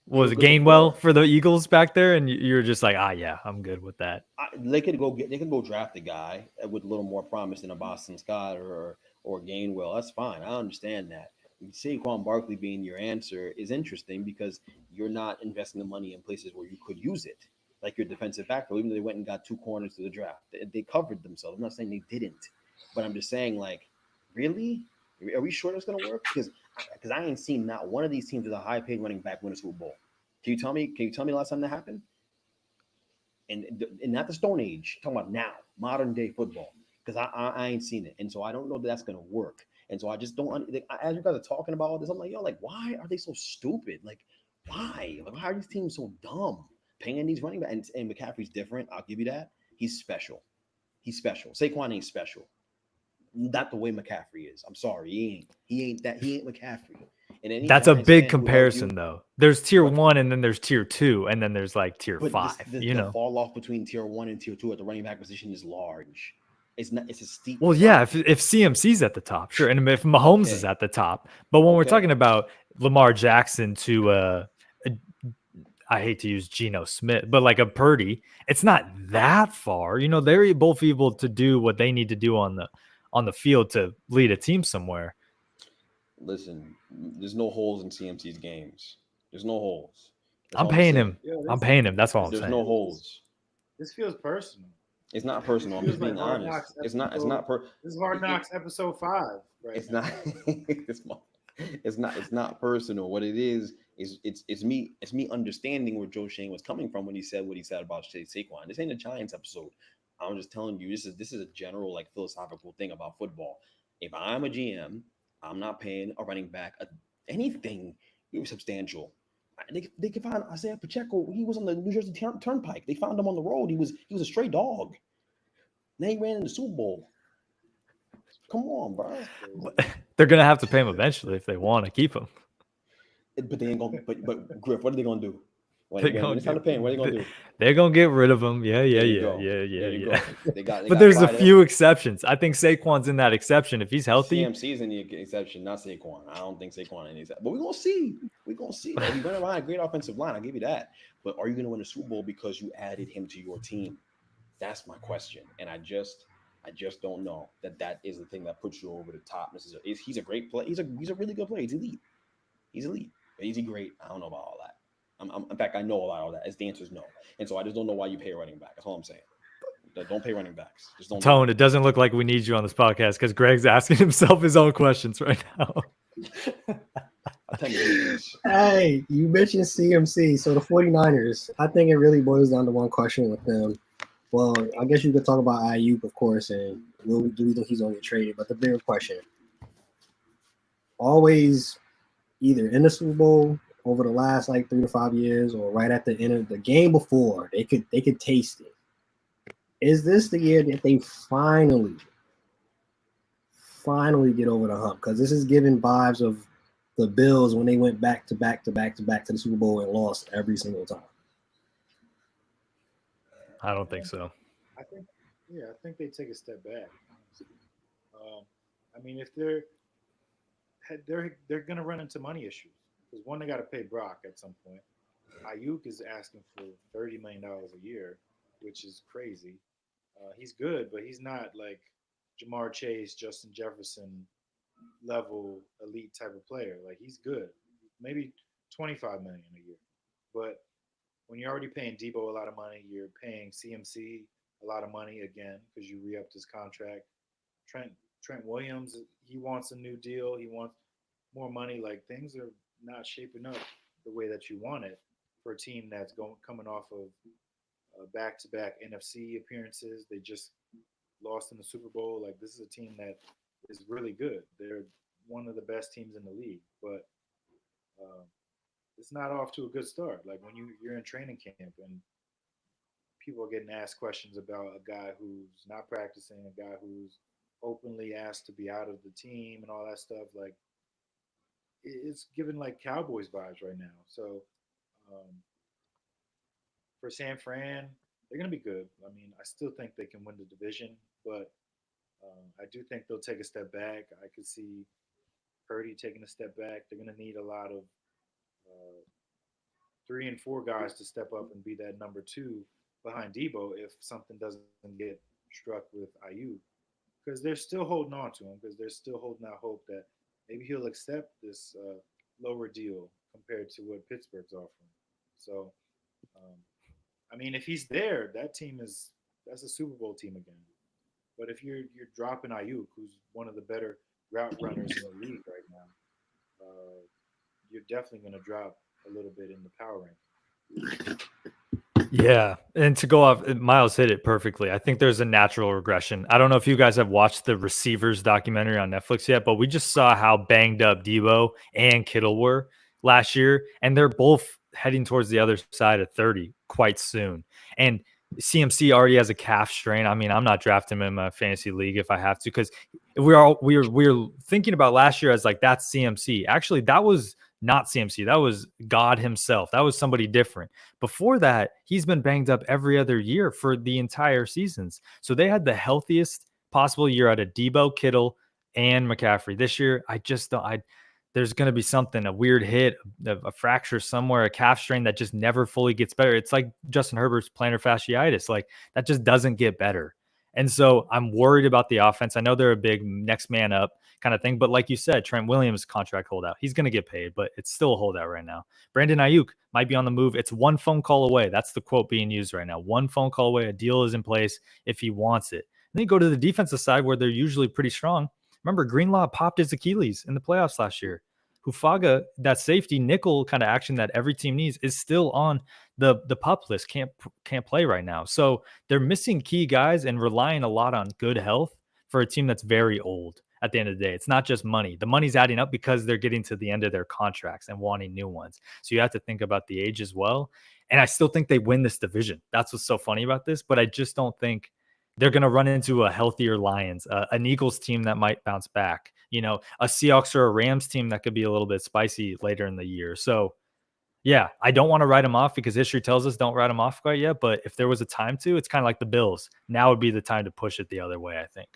was it Gainwell for the Eagles back there, and you're just like, yeah, I'm good with that. They could go draft a guy with a little more promise than a Boston Scott or Gainwell. That's fine. I understand that. Saquon Barkley being your answer is interesting because you're not investing the money in places where you could use it, like your defensive backfield. Even though they went and got 2 corners to the draft, they covered themselves. I'm not saying they didn't, but I'm just saying, like, really, are we sure that's going to work? Because I ain't seen not one of these teams with a high-paid running back win a Super Bowl. Can you tell me the last time that happened? And not the Stone Age. I'm talking about now, modern day football. Because I ain't seen it, and so I don't know that that's going to work. And so I just don't. As you guys are talking about all this, I'm like, yo, like, why are they so stupid? Like, why? Like, why are these teams so dumb? Paying these running backs, and McCaffrey's different. I'll give you that. He's special. Saquon ain't special. Not the way McCaffrey is. I'm sorry, he ain't McCaffrey. And that's a big comparison, though. There's tier 1, and then there's tier 2, and then there's like tier 5. The fall off between tier 1 and tier 2 at the running back position is large. It's a steep. Well, yeah, if CMC's at the top, sure, and if Mahomes is at the top, but when we're talking about Lamar Jackson to I hate to use Geno Smith, but like a Purdy, it's not that far. They're both able to do what they need to do on the field to lead a team somewhere. Listen, there's no holes in CMC's games. There's no holes. I'm paying him. I'm paying him. That's all I'm saying. There's no holes. This feels personal. It's not personal. I'm just being honest. It's not. This is Hard Knocks episode 5. Right? It's not. It's not personal. What it is it's me understanding where Joe Shane was coming from when he said what he said about Saquon. This ain't a Giants episode. I'm just telling you, this is a general, like, philosophical thing about football. If I'm a GM, I'm not paying a running back anything substantial. They can find Isaiah Pacheco. He was on the New Jersey Turnpike. They found him on the road. He was a stray dog. Now he ran in the Super Bowl. Come on, bro. They're gonna have to pay him eventually if they want to keep him. But they ain't gonna. But Griff, what are they gonna do? Like when it's time to pay him, what are they gonna do? They're gonna get rid of him. Yeah. There you go. They But got there's a Friday. few exceptions. I think Saquon's in that exception. If he's healthy, CMC's in the exception, not Saquon. I don't think Saquon in the exception. But we're gonna see. We're gonna see. Like, he went around a great offensive line. I'll give you that. But are you gonna win a Super Bowl because you added him to your team? That's my question. And I just don't know that is the thing that puts you over the top. He's a great player. He's a really good player. He's elite. But is he great? I don't know about all that. In fact, I know about all that. As the answer is no. And so I just don't know why you pay a running back. That's all I'm saying. Don't pay running backs. Just don't. Tone, it doesn't look like we need you on this podcast because Greg's asking himself his own questions right now. Hey, you mentioned CMC. So the 49ers, I think it really boils down to one question with them. Well, I guess you could talk about Ayuk, of course, and do we think he's going to get traded? But the bigger question, always either in the Super Bowl over the last 3 to 5 years or right at the end of the game before, they could taste it. Is this the year that they finally get over the hump? Because this is giving vibes of the Bills when they went back to the Super Bowl and lost every single time. I don't think so. I think they take a step back. I mean, if they're going to run into money issues because one, they got to pay Brock at some point. Ayuk is asking for $30 million a year, which is crazy. He's good, but he's not like Jamar Chase, Justin Jefferson level elite type of player. Like, he's good, maybe $25 million a year. But when you're already paying Debo a lot of money, you're paying CMC a lot of money again because you re-upped his contract. Trent Williams, he wants a new deal. He wants more money. Like, things are not shaping up the way that you want it for a team that's coming off of back-to-back NFC appearances. They just lost in the Super Bowl. Like, this is a team that is really good. They're one of the best teams in the league, but it's not off to a good start. Like, when you're in training camp and people are getting asked questions about a guy who's not practicing, a guy who's openly asked to be out of the team and all that stuff, like, it's giving like Cowboys vibes right now. So for San Fran, they're going to be good. I mean, I still think they can win the division, but I do think they'll take a step back. I could see Purdy taking a step back. They're going to need a lot of 3 and 4 guys to step up and be that number 2 behind Debo if something doesn't get struck with Ayuk, because they're still holding on to him, because they're still holding out hope that maybe he'll accept this lower deal compared to what Pittsburgh's offering. So, I mean, if he's there, that's a Super Bowl team again. But if you're dropping Ayuk, who's one of the better route runners in the league right now, you're definitely going to drop a little bit in the power ranking. Yeah, and to go off, Miles hit it perfectly. I think there's a natural regression. I don't know if you guys have watched the Receivers documentary on Netflix yet, but we just saw how banged up Debo and Kittle were last year, and they're both heading towards the other side of 30 quite soon. And CMC already has a calf strain. I mean, I'm not drafting him in my fantasy league if I have to, because we're thinking about last year as like, that's CMC. Actually, that was not CMC. That was God himself. That was somebody different. Before that, he's been banged up every other year for the entire seasons. So they had the healthiest possible year out of Debo, Kittle, and McCaffrey. This year, I just don't. There's going to be something, a weird hit, a fracture somewhere, a calf strain that just never fully gets better. It's like Justin Herbert's plantar fasciitis. Like, that just doesn't get better. And so I'm worried about the offense. I know they're a big next man up kind of thing, but like you said, Trent Williams contract holdout. He's going to get paid, but it's still a holdout right now. Brandon Ayuk might be on the move. It's one phone call away. That's the quote being used right now. One phone call away. A deal is in place if he wants it. And then you go to the defensive side where they're usually pretty strong. Remember, Greenlaw popped his Achilles in the playoffs last year. Hufanga, that safety nickel kind of action that every team needs, is still on the PUP list. Can't play right now. So they're missing key guys and relying a lot on good health for a team that's very old at the end of the day. It's not just money. The money's adding up because they're getting to the end of their contracts and wanting new ones. So you have to think about the age as well. And I still think they win this division. That's what's so funny about this. But I just don't think they're going to run into a healthier Lions, an Eagles team that might bounce back, a Seahawks or a Rams team that could be a little bit spicy later in the year. So Yeah, I don't want to write him off because history tells us don't write him off quite yet. But if there was a time to, it's kind of like the Bills. Now would be the time to push it the other way, I think.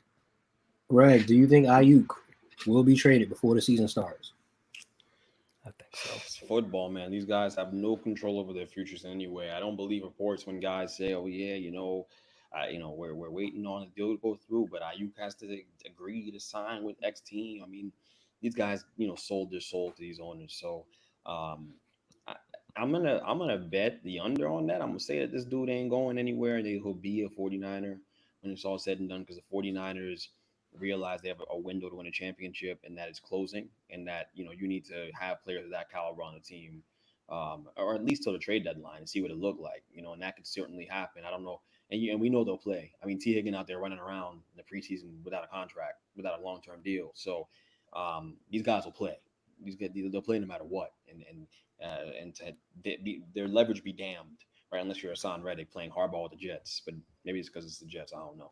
Greg, do you think Ayuk will be traded before the season starts? I think so. It's football, man. These guys have no control over their futures anyway. I don't believe reports when guys say, "Oh yeah, we're waiting on the deal to go through," but Ayuk has to agree to sign with X team. I mean, these guys, sold their soul to these owners. So, I'm gonna bet the under on that. I'm gonna say that this dude ain't going anywhere. He'll be a 49er when it's all said and done, because the 49ers realize they have a window to win a championship, and that is closing, and that you need to have players of that caliber on the team, or at least till the trade deadline, and see what it looked like. And that could certainly happen. I don't know, and we know they'll play. I mean, T. Higgins out there running around in the preseason without a contract, without a long-term deal. So these guys will play. They'll play no matter what, and their leverage be damned, right? Unless you're Hassan Reddick playing hardball with the Jets, but maybe it's because it's the Jets. I don't know.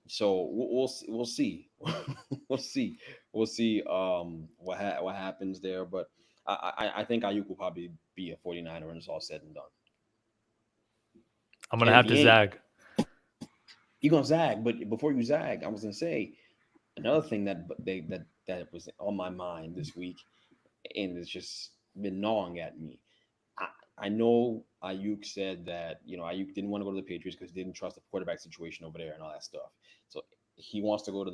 So we'll see. we'll see. What happens there. But I think Ayuk will probably be a 49er when it's all said and done. I'm gonna have to zag. You're gonna zag, but before you zag, I was gonna say another thing that was on my mind this week, and it's just been gnawing at me. I know Ayuk said that Ayuk didn't want to go to the Patriots because he didn't trust the quarterback situation over there and all that stuff. So he wants to go to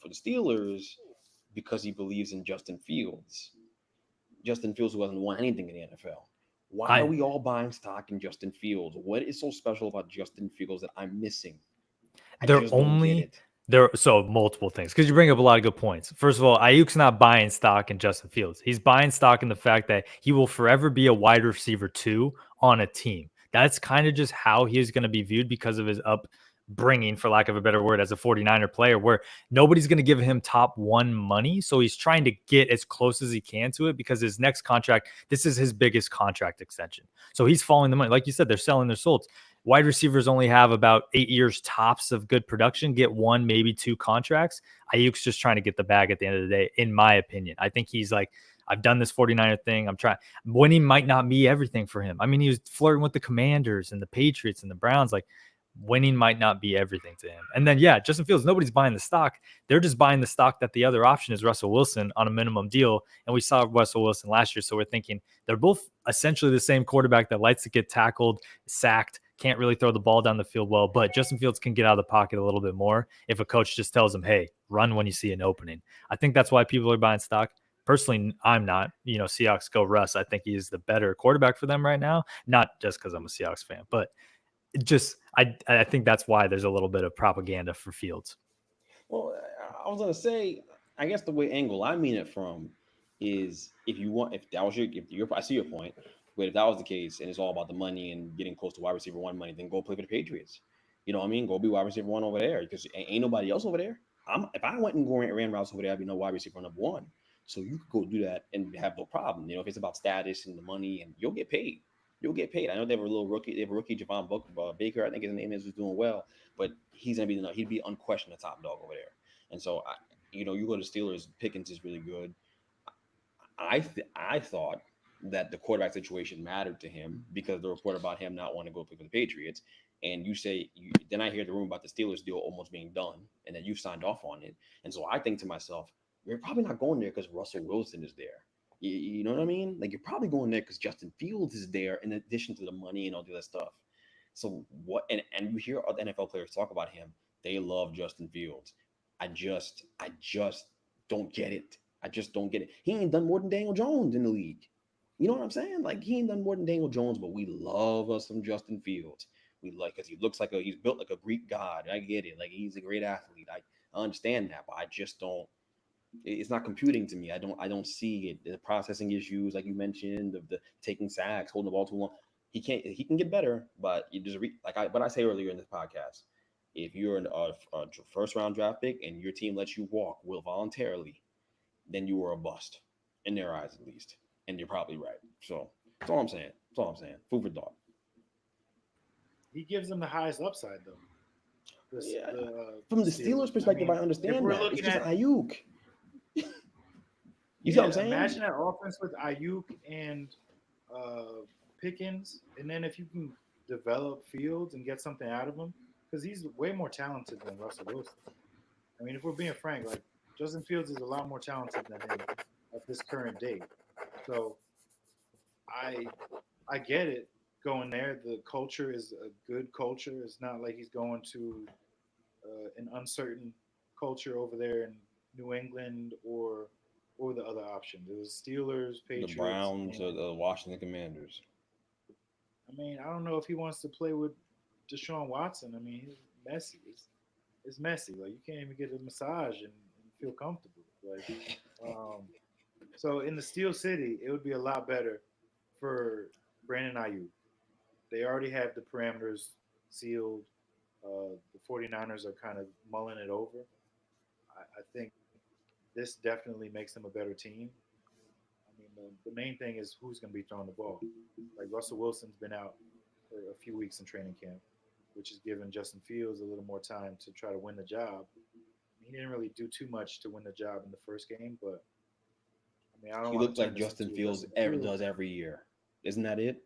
for the Steelers because he believes in Justin Fields. Justin Fields, who hasn't won anything in the NFL. Why are we all buying stock in Justin Fields? What is so special about Justin Fields that I'm missing? So multiple things, because you bring up a lot of good points. First of all, Ayuk's not buying stock in Justin Fields. He's buying stock in the fact that he will forever be a wide receiver 2 on a team. That's kind of just how he is going to be viewed because of his upbringing, for lack of a better word, as a 49er player, where nobody's going to give him top 1 money. So he's trying to get as close as he can to it, because his next contract, this is his biggest contract extension. So he's following the money. Like you said, they're selling their souls. Wide receivers only have about 8 years tops of good production, get 1, maybe 2 contracts. Ayuk's just trying to get the bag at the end of the day, in my opinion. I think he's like, I've done this 49er thing. I'm trying. Winning might not be everything for him. I mean, he was flirting with the Commanders and the Patriots and the Browns. Like, winning might not be everything to him. And then, yeah, Justin Fields, nobody's buying the stock. They're just buying the stock that the other option is Russell Wilson on a minimum deal. And we saw Russell Wilson last year. So we're thinking they're both essentially the same quarterback that likes to get tackled, sacked, can't really throw the ball down the field well, but Justin Fields can get out of the pocket a little bit more if a coach just tells him, hey, run when you see an opening. I think that's why people are buying stock. Personally, I'm not. Seahawks go Russ. I think he's the better quarterback for them right now, not just because I'm a Seahawks fan, but I think that's why there's a little bit of propaganda for Fields. Well, I was going to say, I guess the way angle I mean it from is I see your point. But if that was the case and it's all about the money and getting close to wide receiver 1 money, then go play for the Patriots. You know what I mean? Go be wide receiver 1 over there, because ain't nobody else over there. If I went and ran routes over there, I'd be no wide receiver number 1. So you could go do that and have no problem. If it's about status and the money, and you'll get paid. You'll get paid. I know they have a little rookie. They have a rookie, Javon Baker, I think his name is, who's doing well. But he's gonna be he'd be unquestioned the top dog over there. And so you go to Steelers. Pickens is really good. I thought that the quarterback situation mattered to him because the report about him not wanting to go play for the Patriots. And then I hear the rumor about the Steelers deal almost being done and that you've signed off on it. And so I think to myself, you're probably not going there because Russell Wilson is there. You know what I mean? Like, you're probably going there because Justin Fields is there in addition to the money and all that stuff. So what? And you hear other NFL players talk about him. They love Justin Fields. I just don't get it. I just don't get it. He ain't done more than Daniel Jones in the league. You know what I'm saying? Like, he ain't done more than Daniel Jones, but we love us some Justin Fields. We like, because he looks like he's built like a Greek god. I get it. Like, he's a great athlete. I understand that, but I just don't. It's not computing to me. I don't see it. The processing issues, like you mentioned, of the taking sacks, holding the ball too long. He can get better, but you just what I say earlier in this podcast. If you're a first round draft pick and your team lets you walk voluntarily, then you are a bust in their eyes, at least. And you're probably right. So that's all I'm saying. Food for thought. He gives them the highest upside, though. From the Steelers' perspective, I understand that. It's just Ayuk. You see what I'm saying? Imagine that offense with Ayuk and Pickens, and then if you can develop Fields and get something out of him, because he's way more talented than Russell Wilson. I mean, if we're being frank, like Justin Fields is a lot more talented than him at this current date. So I I get it going there. The culture is a good culture. It's not like he's going to an uncertain culture over there in New England or the other option. There was Steelers, Patriots, The Browns or and the Washington Commanders. I mean, I don't know if he wants to play with Deshaun Watson. I mean, he's messy. It's messy. Like you can't even get a massage and feel comfortable. Like, so in the Steel City, it would be a lot better for Brandon Ayuk. They already have the parameters sealed. The 49ers are kind of mulling it over. I think this definitely makes them a better team. I mean, the main thing is who's going to be throwing the ball. Like Russell Wilson's been out for a few weeks in training camp, which has given Justin Fields a little more time to try to win the job. He didn't really do too much to win the job in the first game, but I mean, I don't. He want looks to turn like this Justin into a Fields Justin ever Fields. does every year. Isn't that it?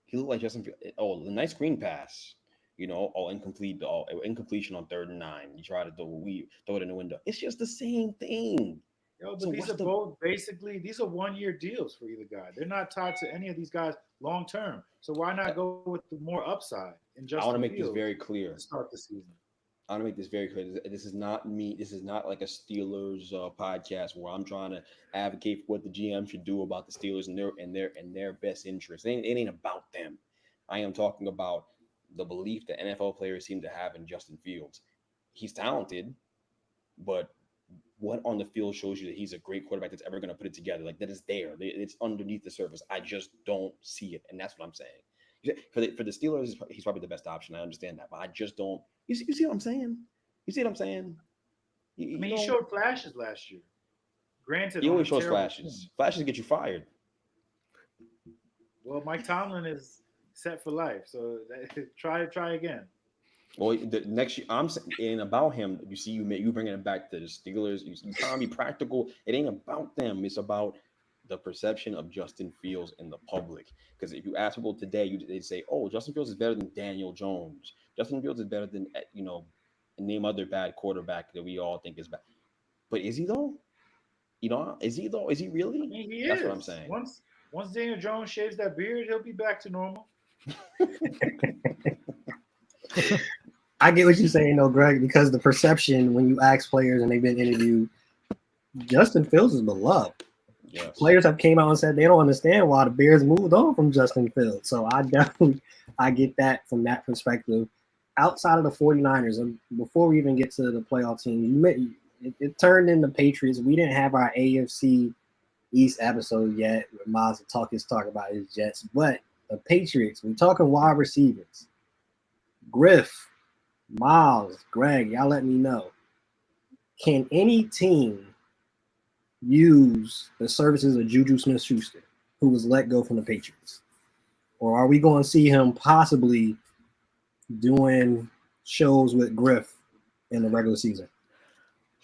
He looked like Justin Fields. Oh, the nice screen pass. Incomplete. Incompletion on 3rd and 9. You try to throw it in the window. It's just the same thing. Yo, but So these what's are the- both basically these are 1-year deals for either guy. They're not tied to any of these guys long term. So why not go with the more upside in I Justin want to make Fields this very clear. to start the season? I want to make this very clear. This is not me. This is not like a Steelers podcast where I'm trying to advocate for what the GM should do about the Steelers and their best interest. It ain't about them. I am talking about the belief that NFL players seem to have in Justin Fields. He's talented, but what on the field shows you that he's a great quarterback that's ever going to put it together? Like that is there. It's underneath the surface. I just don't see it, and that's what I'm saying. For the Steelers, he's probably the best option. I understand that, but I just don't. You see what I'm saying? You see what I'm saying? I mean, he showed flashes last year. Granted, He on always a shows terrible flashes. team. Flashes get you fired. Well, Mike Tomlin is set for life, so try again. Well, the next year, I'm saying about him. You see, you bringing it back to the Steelers. You trying to be practical. It ain't about them. It's about the perception of Justin Fields in the public. Because if you ask people today, they'd say, "Oh, Justin Fields is better than Daniel Jones. Justin Fields is better than name other bad quarterback that we all think is bad." But is he though? Is he though? Is he really? I mean, he That's is. what I'm saying. Once Daniel Jones shaves that beard, he'll be back to normal. I get what you're saying, though, Greg, because the perception when you ask players and they've been interviewed, Justin Fields is beloved. Yes. Players have came out and said they don't understand why the Bears moved on from Justin Fields. So I get that from that perspective. Outside of the 49ers, and before we even get to the playoff team, it turned into Patriots. We didn't have our AFC East episode yet where Miles is talking about his Jets, but the Patriots, we're talking wide receivers. Griff, Miles, Greg, y'all let me know. Can any team use the services of JuJu Smith-Schuster, who was let go from the Patriots? Or are we going to see him possibly doing shows with Griff in the regular season?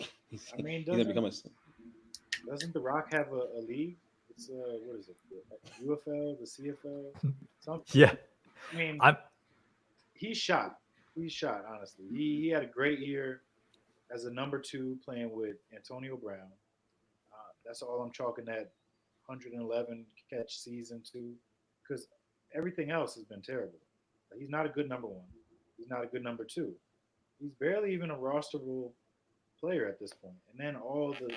I mean, doesn't The Rock have a league? It's what is it? The UFL, the CFL, something. Yeah. I mean, I'm he's shot. He's shot. Honestly, he had a great year as a number 2 playing with Antonio Brown. That's all I'm chalking that 111 catch season to, because everything else has been terrible. He's not a good number 1. He's not a good number 2. He's barely even a rosterable player at this point. And then all the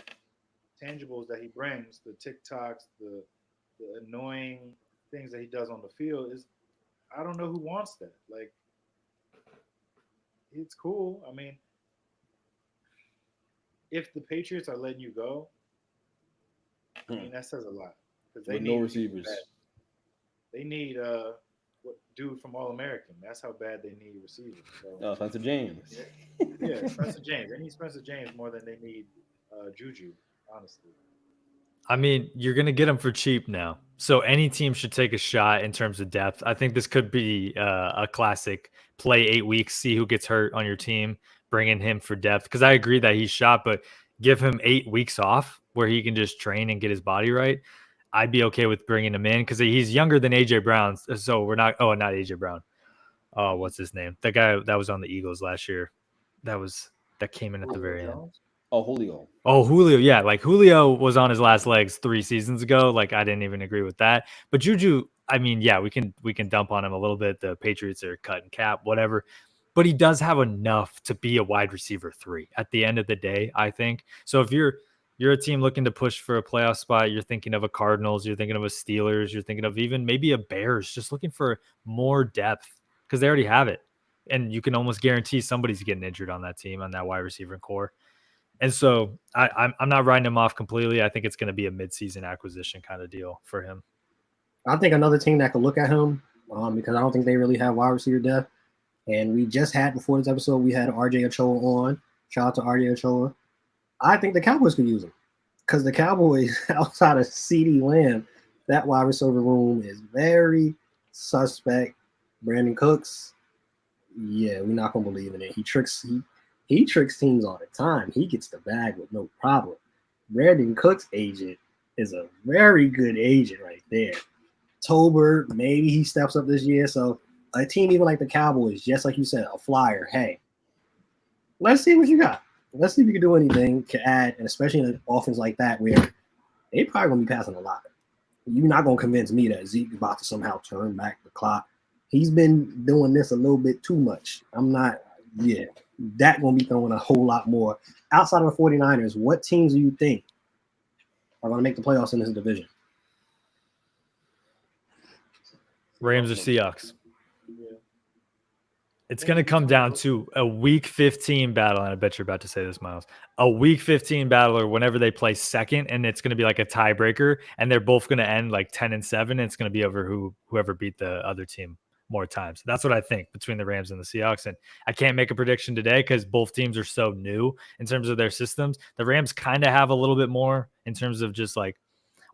tangibles that he brings, the TikToks, the annoying things that he does on the field is, I don't know who wants that. Like, it's cool. I mean, if the Patriots are letting you go, I mean, that says a lot. Because With no receivers. They need dude from All American. That's how bad they need receivers. So, Spencer James. yeah, Spencer James. They need Spencer James more than they need JuJu, honestly. I mean, you're going to get him for cheap now. So any team should take a shot in terms of depth. I think this could be a classic play 8 weeks, see who gets hurt on your team, bring in him for depth. Because I agree that he's shot, but give him 8 weeks off where he can just train and get his body right. I'd be okay with bringing him in because he's younger than AJ Brown. So we're not. Oh, not AJ Brown. Oh, what's his name? The guy that was on the Eagles last year. That came in at the very end. Oh, Julio. Oh, Julio. Yeah, like Julio was on his last legs 3 seasons ago. Like I didn't even agree with that. But JuJu, I mean, yeah, we can dump on him a little bit. The Patriots are cutting cap, whatever. But he does have enough to be a wide receiver 3 at the end of the day, I think. So if you're a team looking to push for a playoff spot, you're thinking of a Cardinals, you're thinking of a Steelers, you're thinking of even maybe a Bears, just looking for more depth because they already have it. And you can almost guarantee somebody's getting injured on that team, on that wide receiver core. And so I'm not writing him off completely. I think it's going to be a midseason acquisition kind of deal for him. I think another team that could look at him, because I don't think they really have wide receiver depth. And we just had, before this episode, we had RJ Ochoa on. Shout out to RJ Ochoa. I think the Cowboys could use him because the Cowboys, outside of CeeDee Lamb, that wide receiver room is very suspect. Brandon Cooks, yeah, we're not going to believe in it. He tricks teams all the time. He gets the bag with no problem. Brandon Cooks' agent is a very good agent right there. Tolbert, maybe he steps up this year. So a team even like the Cowboys, just like you said, a flyer. Hey, let's see what you got. Let's see if you can do anything to add, and especially in an offense like that where they probably going to be passing a lot. You're not going to convince me that Zeke is about to somehow turn back the clock. He's been doing this a little bit too much. That going to be throwing a whole lot more. Outside of the 49ers, what teams do you think are going to make the playoffs in this division? Rams or Seahawks? It's going to come down to a week 15 battle, and I bet you're about to say this, Miles. A week 15 battle, or whenever they play second, and it's going to be like a tiebreaker, and they're both going to end like 10-7, and it's going to be over whoever beat the other team more times. That's what I think between the Rams and the Seahawks, and I can't make a prediction today because both teams are so new in terms of their systems. The Rams kind of have a little bit more in terms of just like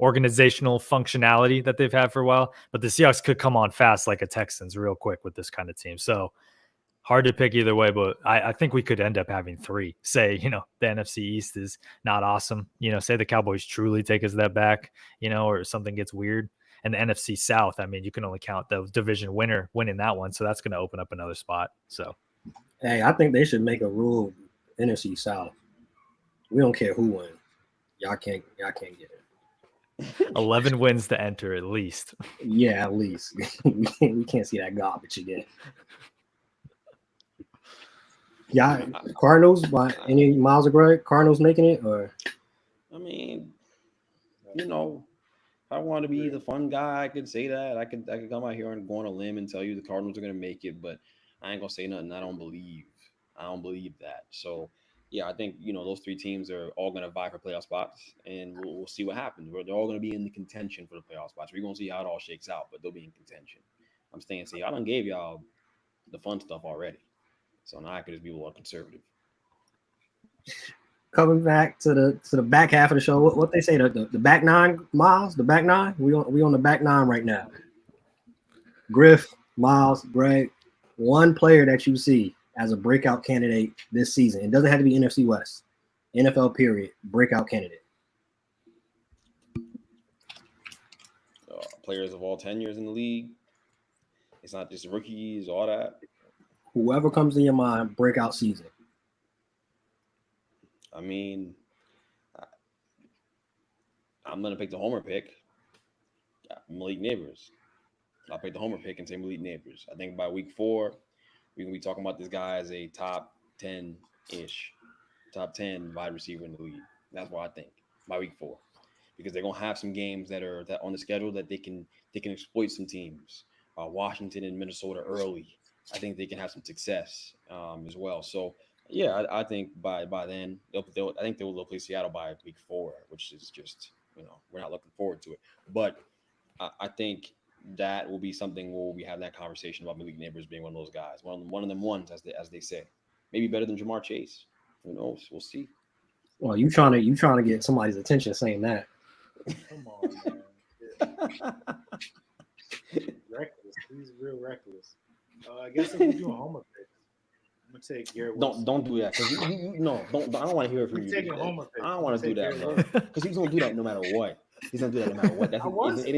organizational functionality that they've had for a while, but the Seahawks could come on fast like a Texans real quick with this kind of team. So hard to pick either way, but I think we could end up having 3. Say, the NFC East is not awesome. Say the Cowboys truly take a step back, or something gets weird. And the NFC South, I mean, you can only count the division winner winning that one. So that's going to open up another spot. So, hey, I think they should make a rule NFC South. We don't care who wins. Y'all can't get it. 11 wins to enter at least. Yeah, at least. we can't see that garbage again. Yeah, Cardinals, by any miles of Greg, Cardinals making it? Or I mean, if I want to be the fun guy, I could say that. I could come out here and go on a limb and tell you the Cardinals are going to make it, but I ain't going to say nothing I don't believe that. So, yeah, I think, those 3 teams are all going to vie for playoff spots, and we'll see what happens. They're all going to be in the contention for the playoff spots. We're going to see how it all shakes out, but they'll be in contention. I'm staying safe. I done gave y'all the fun stuff already. So now I could just be a little conservative. Coming back to the back half of the show, what they say, the back 9, Miles, the back 9? We on the back 9 right now. Griff, Miles, Greg, one player that you see as a breakout candidate this season. It doesn't have to be NFC West. NFL period, breakout candidate. Players of all tenures in the league. It's not just rookies, all that. Whoever comes to your mind, breakout season. I mean, I'm going to pick the homer pick. Malik Neighbors. I'll pick the homer pick and say Malik Neighbors. I think by week 4, we're going to be talking about this guy as a top 10-ish, top 10 wide receiver in the league. That's what I think by week 4, because they're going to have some games that on the schedule that they can exploit some teams. Washington and Minnesota early. I think they can have some success as well. So, yeah, I think by then they'll play Seattle by week 4, which is just we're not looking forward to it. But I think that will be something where we have that conversation about Malik Neighbors being one of those guys, one of them ones as they say, maybe better than Jamar Chase. Who knows? We'll see. Well, you trying to get somebody's attention saying that. Come on, man. Reckless. He's real reckless. I guess if we're doing homer picks, I'm gonna take Garrett Wilson. Don't do that. No, don't. I don't want to hear it from you. Taking homer picks. I don't want to do that, bro. Because he's gonna do that no matter what. He's gonna do that no matter what. That's, I wasn't.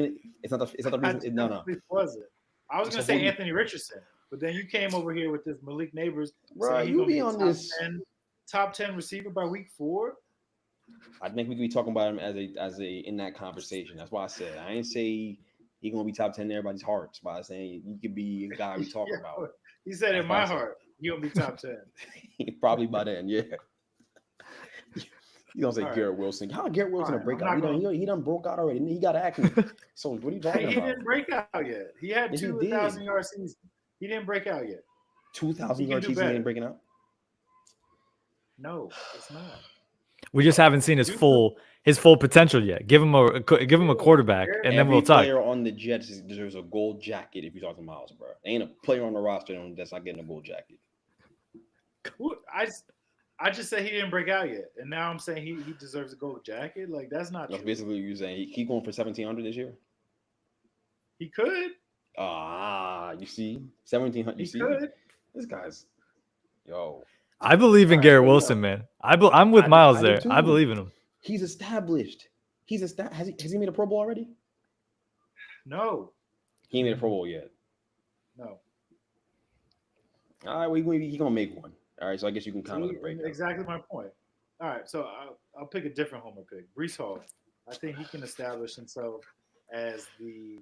it's not the reason. No. It wasn't. I was So gonna say who do you- Anthony Richardson, but then you came over here with this Malik Neighbors. Bro, saying he you gonna be be on this. top 10 receiver by week 4. I think we could be talking about him as a in that conversation. That's why I said I ain't say he gonna be top 10 in everybody's hearts by saying he could be a guy we talking about. He said That's in why I my said- heart, he gonna be top 10. Probably by then, yeah. You don't say All right. Garrett Wilson. How Garrett Wilson All a breakout? right, I'm not He done broke out already. He got acne. So what are you talking He about? didn't break out yet. He had Yes, he 2,000-yard season. He didn't break out yet. 2,000 He yard can do season better. ain't breaking out. No, it's not. We just haven't seen his full potential yet. Give him a quarterback, and then we'll talk. Every player on the Jets deserves a gold jacket. If you talk to Miles, bro, there ain't a player on the roster that's not getting a gold jacket. I just said he didn't break out yet, and now I'm saying he deserves a gold jacket. Like that's not That's true. basically what you're saying. He going for 1,700 this year. He could. You see, 1,700. You He see, could. this guy's, yo. I believe in All right, Garrett here we Wilson, go. man. I'm with Miles I do there. too. I believe in him. He's established. Has he made a Pro Bowl already? No, He ain't made a Pro Bowl yet. no. All right, well, he's gonna make one. All right, so I guess you can count on the See, break. exactly my point. All right, so I'll pick a different homer pick. Brees Hall. I think he can establish himself as the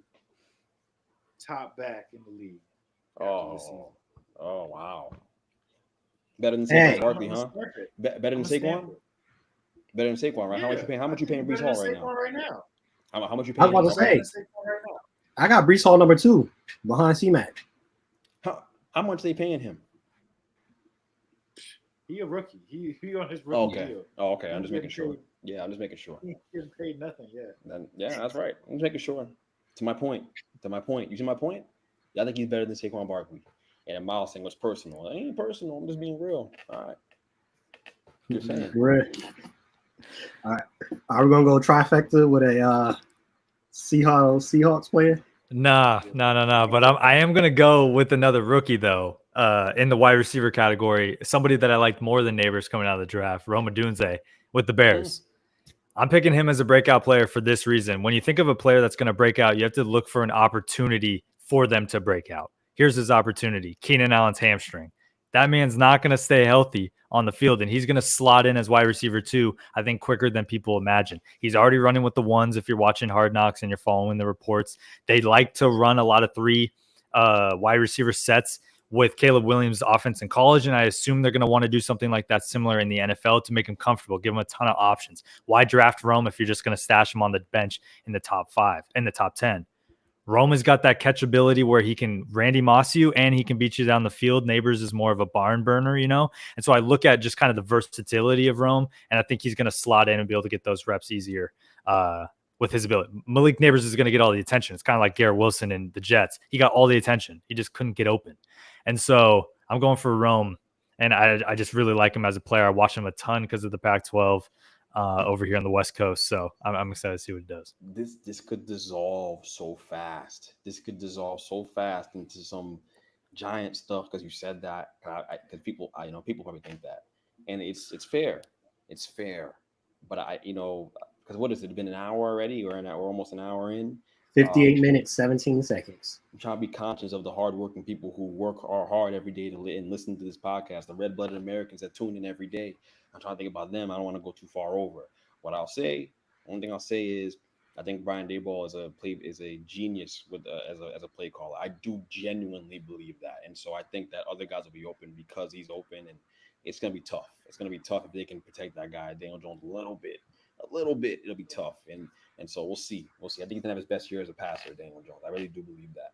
top back in the league. after this season. Oh, wow. Better than Hey. Saquon Barkley, huh? Better than I'm a stamp Saquon? it. Better than Saquon, right? How much you paying Brees Hall right now? Right now. How much you I was paying? about to say, Better than Saquon right now. I got Brees Hall number 2 behind C-Mac. How much they paying him? He a rookie. He on his rookie Okay. deal. Oh, okay. I'm He just making getting sure. paid. Yeah, I'm just making sure. He ain't getting paid nothing yet. Yeah, that's right. I'm just making sure. To my point. You see my point? Yeah, I think he's better than Saquon Barkley. And Miles saying was personal. It ain't personal. I'm just being real. All right. Just saying. All right. Are we gonna go trifecta with a Seahawks player? Nah. But I am gonna go with another rookie though. In the wide receiver category, somebody that I liked more than Neighbors coming out of the draft, Rome Odunze with the Bears. I'm picking him as a breakout player for this reason. When you think of a player that's going to break out, you have to look for an opportunity for them to break out. Here's his opportunity: Keenan Allen's hamstring. That man's not going to stay healthy on the field, and he's going to slot in as wide receiver 2, I think, quicker than people imagine. He's already running with the ones. If you're watching Hard Knocks and you're following the reports, they like to run a lot of 3 wide receiver sets with Caleb Williams' offense in college, and I assume they're going to want to do something like that similar in the NFL to make him comfortable, give him a ton of options. Why draft Rome if you're just going to stash him on the bench in the top 5, in the top 10? Rome has got that catchability where he can Randy Moss you and he can beat you down the field. Neighbors is more of a barn burner, you know? And so I look at just kind of the versatility of Rome, and I think he's going to slot in and be able to get those reps easier with his ability. Malik Neighbors is going to get all the attention. It's kind of like Garrett Wilson and the Jets. He got all the attention. He just couldn't get open. And so I'm going for Rome, and I just really like him as a player. I watch him a ton because of the Pac-12 over here on the West Coast. So I'm excited to see what he does. This could dissolve so fast. This could dissolve so fast into some giant stuff because you said that. Because people probably think that, and it's fair. It's fair, but because what has it been, an hour already, or almost an hour in? 58 minutes, 17 seconds. I'm trying to be conscious of the hardworking people who work hard every day and listen to this podcast, the red-blooded Americans that tune in every day. I'm trying to think about them. I don't want to go too far over. What I'll say, only thing I'll say is, I think Brian Daboll is a genius as a play caller. I do genuinely believe that, and so I think that other guys will be open because he's open, and it's gonna be tough. It's gonna be tough if they can protect that guy Daniel Jones a little bit. It'll be tough, and so we'll see. I think he's gonna have his best year as a passer, Daniel Jones. I really do believe that.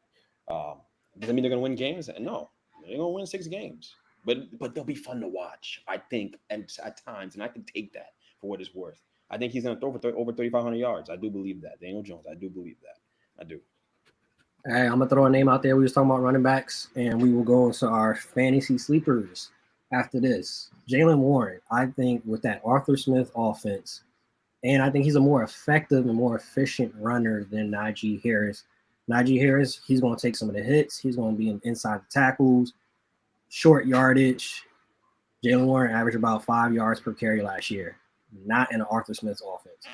Does that mean they're gonna win games? No, they're gonna win 6 games, but they'll be fun to watch, I think, and at times, and I can take that for what it's worth. I think he's gonna throw for over 3,500 yards. I do believe that, Daniel Jones. I do believe that. I do. Hey, I'm gonna throw a name out there. We was talking about running backs, and we will go into our fantasy sleepers after this. Jaylen Warren, I think, with that Arthur Smith offense. And I think he's a more effective and more efficient runner than Najee Harris. Najee Harris, he's going to take some of the hits. He's going to be inside the tackles, short yardage. Jaylen Warren averaged about 5 yards per carry last year, not in an Arthur Smith's offense.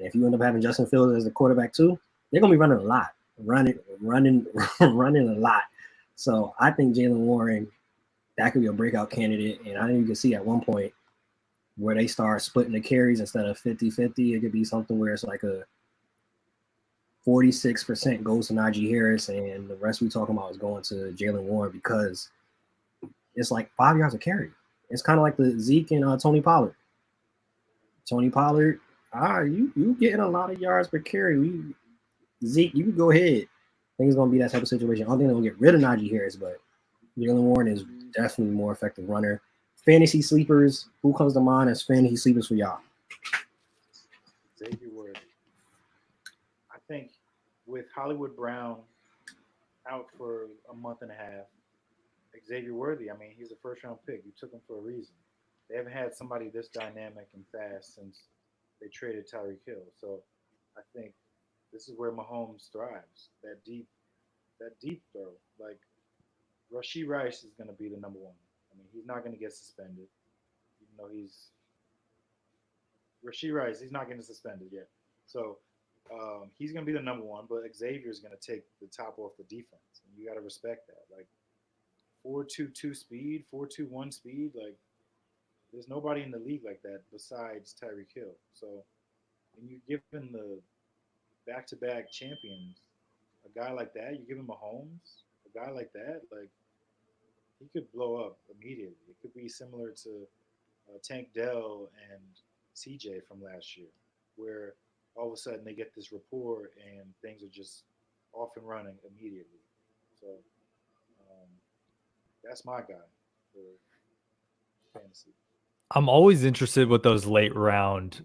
And if you end up having Justin Fields as the quarterback too, they're gonna be running a lot, running a lot. So I think Jalen Warren, that could be a breakout candidate. And I think you can see at one point where they start splitting the carries instead of 50-50. It could be something where it's like a 46% goes to Najee Harris, and the rest we talking about is going to Jalen Warren because it's like 5 yards a carry. It's kind of like the Zeke and Tony Pollard. Tony Pollard, you getting a lot of yards per carry. Zeke, you can go ahead. I think it's going to be that type of situation. I don't think they're going to get rid of Najee Harris, but Jalen Warren is definitely a more effective runner. Fantasy sleepers, who comes to mind as fantasy sleepers for y'all? Xavier Worthy. I think with Hollywood Brown out for a month and a half, Xavier Worthy, I mean, he's a first-round pick. You took him for a reason. They haven't had somebody this dynamic and fast since they traded Tyreek Hill. So I think this is where Mahomes thrives. That deep throw. Like Rashee Rice is going to be the number one. I mean, he's not going to get suspended, even though Rashee Rice. He's not getting suspended yet. So he's going to be the number one. But Xavier is going to take the top off the defense, and you got to respect that. Like 4.22 speed, 4.21 speed, like. There's nobody in the league like that besides Tyreek Hill. So when you give him the back-to-back champions, a guy like that, you give him Mahomes, a guy like that, like he could blow up immediately. It could be similar to Tank Dell and CJ from last year, where all of a sudden they get this rapport and things are just off and running immediately. So that's my guy for fantasy. I'm always interested with those late round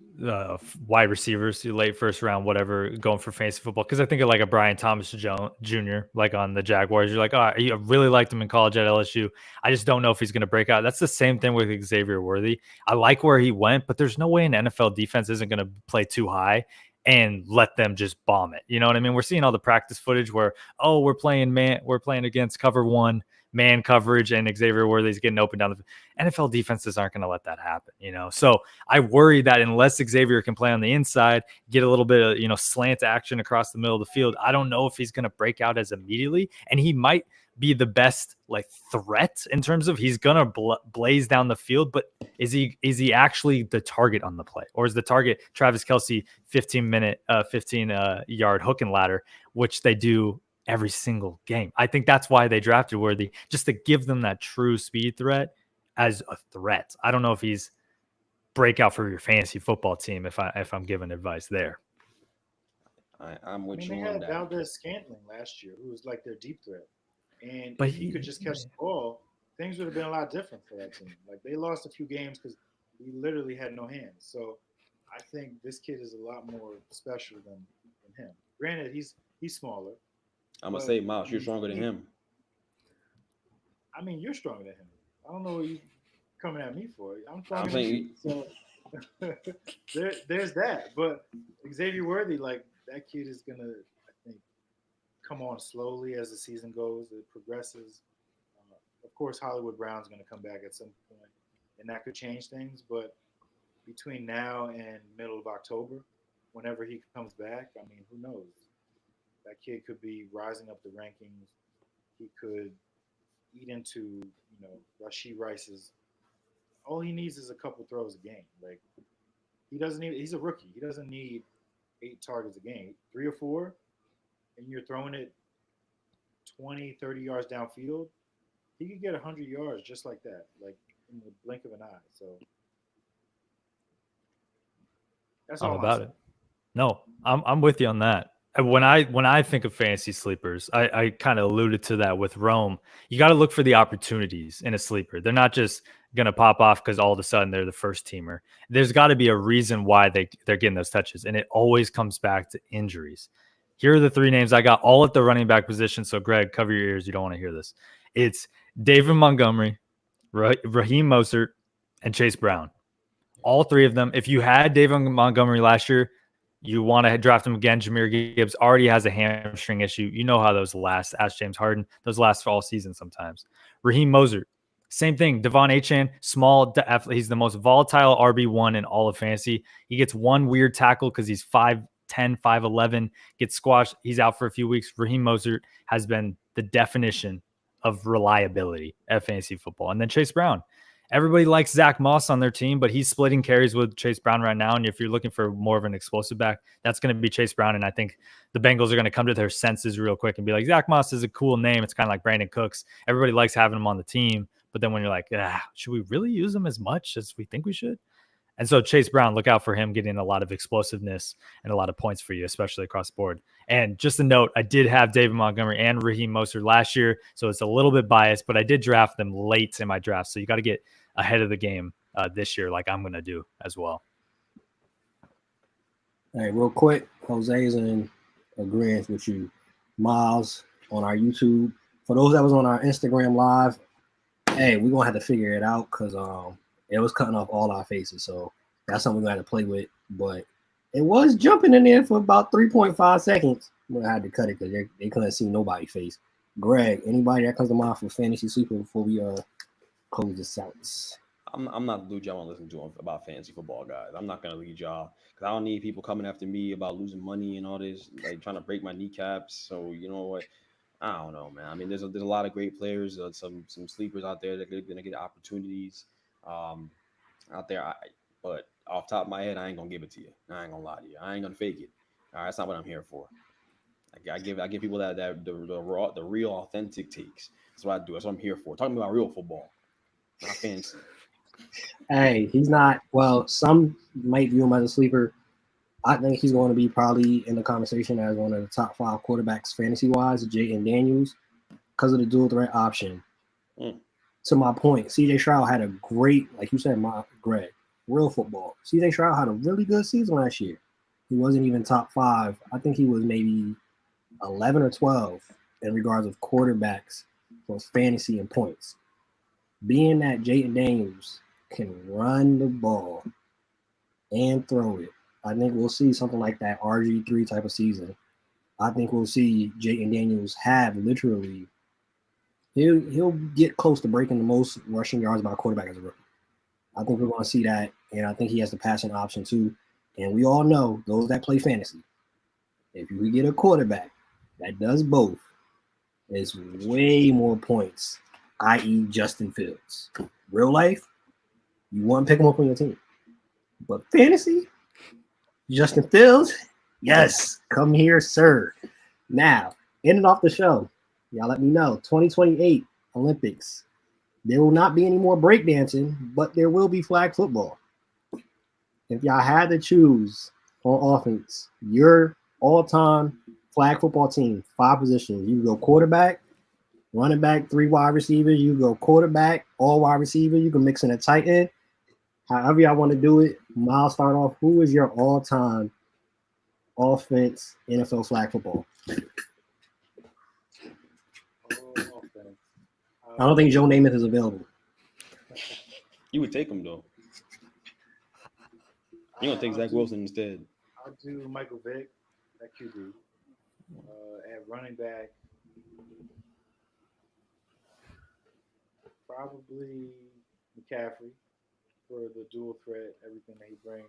wide receivers, late first round, whatever, going for fantasy football. Because I think of like a Brian Thomas Jr., like on the Jaguars. You're like, oh, I really liked him in college at LSU. I just don't know if he's going to break out. That's the same thing with Xavier Worthy. I like where he went, but there's no way an NFL defense isn't going to play too high and let them just bomb it. You know what I mean? We're seeing all the practice footage where, oh, we're playing against cover one, man coverage, and Xavier Worthy's getting open down the NFL defenses aren't going to let that happen, you know? So I worry that unless Xavier can play on the inside, get a little bit of, you know, slant action across the middle of the field, I don't know if he's going to break out as immediately, and he might be the best like threat in terms of he's going to blaze down the field, but is he actually the target on the play, or is the target Travis Kelce 15 yard hook and ladder, which they do every single game? I think that's why they drafted Worthy, just to give them that true speed threat as a threat. I don't know if he's breakout for your fantasy football team if I'm giving advice there. I'm with you they on had that. Valdez-Scantling last year, who was like their deep threat. And if he could just catch the ball, things would have been a lot different for that team. Like they lost a few games because we literally had no hands. So I think this kid is a lot more special than him. Granted, he's smaller. I'm going to say, Miles, you're stronger than him. I mean, you're stronger than him. I don't know what you're coming at me for. I'm stronger than you. So there's that. But Xavier Worthy, like that kid is going to, I think, come on slowly as the season goes. It progresses. Of course, Hollywood Brown's going to come back at some point, and that could change things. But between now and middle of October, whenever he comes back, I mean, who knows? That kid could be rising up the rankings. He could eat into, you know, Rashee Rice's. All he needs is a couple throws a game. Like he's a rookie. He doesn't need 8 targets a game. 3 or 4, and you're throwing it 20, 30 yards downfield. He could get 100 yards just like that, like in the blink of an eye. So that's all about it. No, I'm with you on that. When I think of fantasy sleepers, I kind of alluded to that with Rome. You got to look for the opportunities in a sleeper. They're not just going to pop off because all of a sudden they're the first teamer. There's got to be a reason why they're getting those touches, and it always comes back to injuries. Here are the 3 names I got, all at the running back position. So, Greg, cover your ears. You don't want to hear this. It's David Montgomery, Raheem Mostert, and Chase Brown. All 3 of them. If you had David Montgomery last year, you want to draft him again. Jahmyr Gibbs already has a hamstring issue. You know how those last. Ask James Harden. Those last for all season sometimes. Raheem Mostert, Same thing. Devon Achane, small. He's the most volatile RB1 in all of fantasy. He gets one weird tackle because he's 5'10", 5'11", gets squashed. He's out for a few weeks. Raheem Mostert has been the definition of reliability at fantasy football. And then Chase Brown. Everybody likes Zach Moss on their team, but he's splitting carries with Chase Brown right now. And if you're looking for more of an explosive back, that's going to be Chase Brown. And I think the Bengals are going to come to their senses real quick and be like, Zach Moss is a cool name. It's kind of like Brandon Cooks. Everybody likes having him on the team. But then when you're like, should we really use him as much as we think we should? And so Chase Brown, look out for him getting a lot of explosiveness and a lot of points for you, especially across the board. And just a note, I did have David Montgomery and Raheem Mostert last year, so it's a little bit biased, but I did draft them late in my draft. So you got to get ahead of the game this year, like I'm going to do as well. Hey, real quick, Jose's in agreement with you. Miles on our YouTube. For those that was on our Instagram live, hey, we're going to have to figure it out because it was cutting off all our faces. So that's something we got to play with. But it was jumping in there for about 3.5 seconds. I had to cut it because they couldn't see nobody's face. Greg, anybody that comes to mind for fantasy sleeper before we close this out? I'm not the dude y'all want to listen to about fantasy football, guys. I'm not going to lead y'all because I don't need people coming after me about losing money and all this, like trying to break my kneecaps. So you know what? I don't know, man. I mean, there's a lot of great players, some sleepers out there that are going to get opportunities out there. But off top of my head, I ain't gonna give it to you. I ain't gonna lie to you. I ain't gonna fake it. All right, that's not what I'm here for. I give people that the real authentic takes. That's what I do. That's what I'm here for. Talking about real football, not fantasy. Hey, he's not. Well, some might view him as a sleeper. I think he's going to be probably in the conversation as one of the top 5 quarterbacks fantasy-wise, Jayden Daniels, because of the dual threat option. To my point, C.J. Stroud had a great, like you said, Greg, real football. C.J. Stroud had a really good season last year. He wasn't even top 5. I think he was maybe 11 or 12 in regards of quarterbacks for fantasy and points. Being that Jayden Daniels can run the ball and throw it, I think we'll see something like that RG3 type of season. I think we'll see Jayden Daniels have literally he'll get close to breaking the most rushing yards by a quarterback as a rookie. I think we're going to see that, and I think he has the passing option too. And we all know, those that play fantasy, if you get a quarterback that does both, it's way more points, i.e. Justin Fields. Real life, you want to pick him up on your team. But fantasy, Justin Fields, yes, come here, sir. Now, ending off the show, y'all let me know, 2028 Olympics. There will not be any more breakdancing, but there will be flag football. If y'all had to choose on offense, your all-time flag football team, 5 positions. You go quarterback, running back, 3 wide receivers. You go quarterback, all wide receiver. You can mix in a tight end. However y'all want to do it. Miles, start off. Who is your all-time offense NFL flag football? I don't think Joe Namath is available. You would take him though. You gonna take Zach Wilson instead? I'll do Michael Vick at QB. At running back, probably McCaffrey for the dual threat, everything that he brings.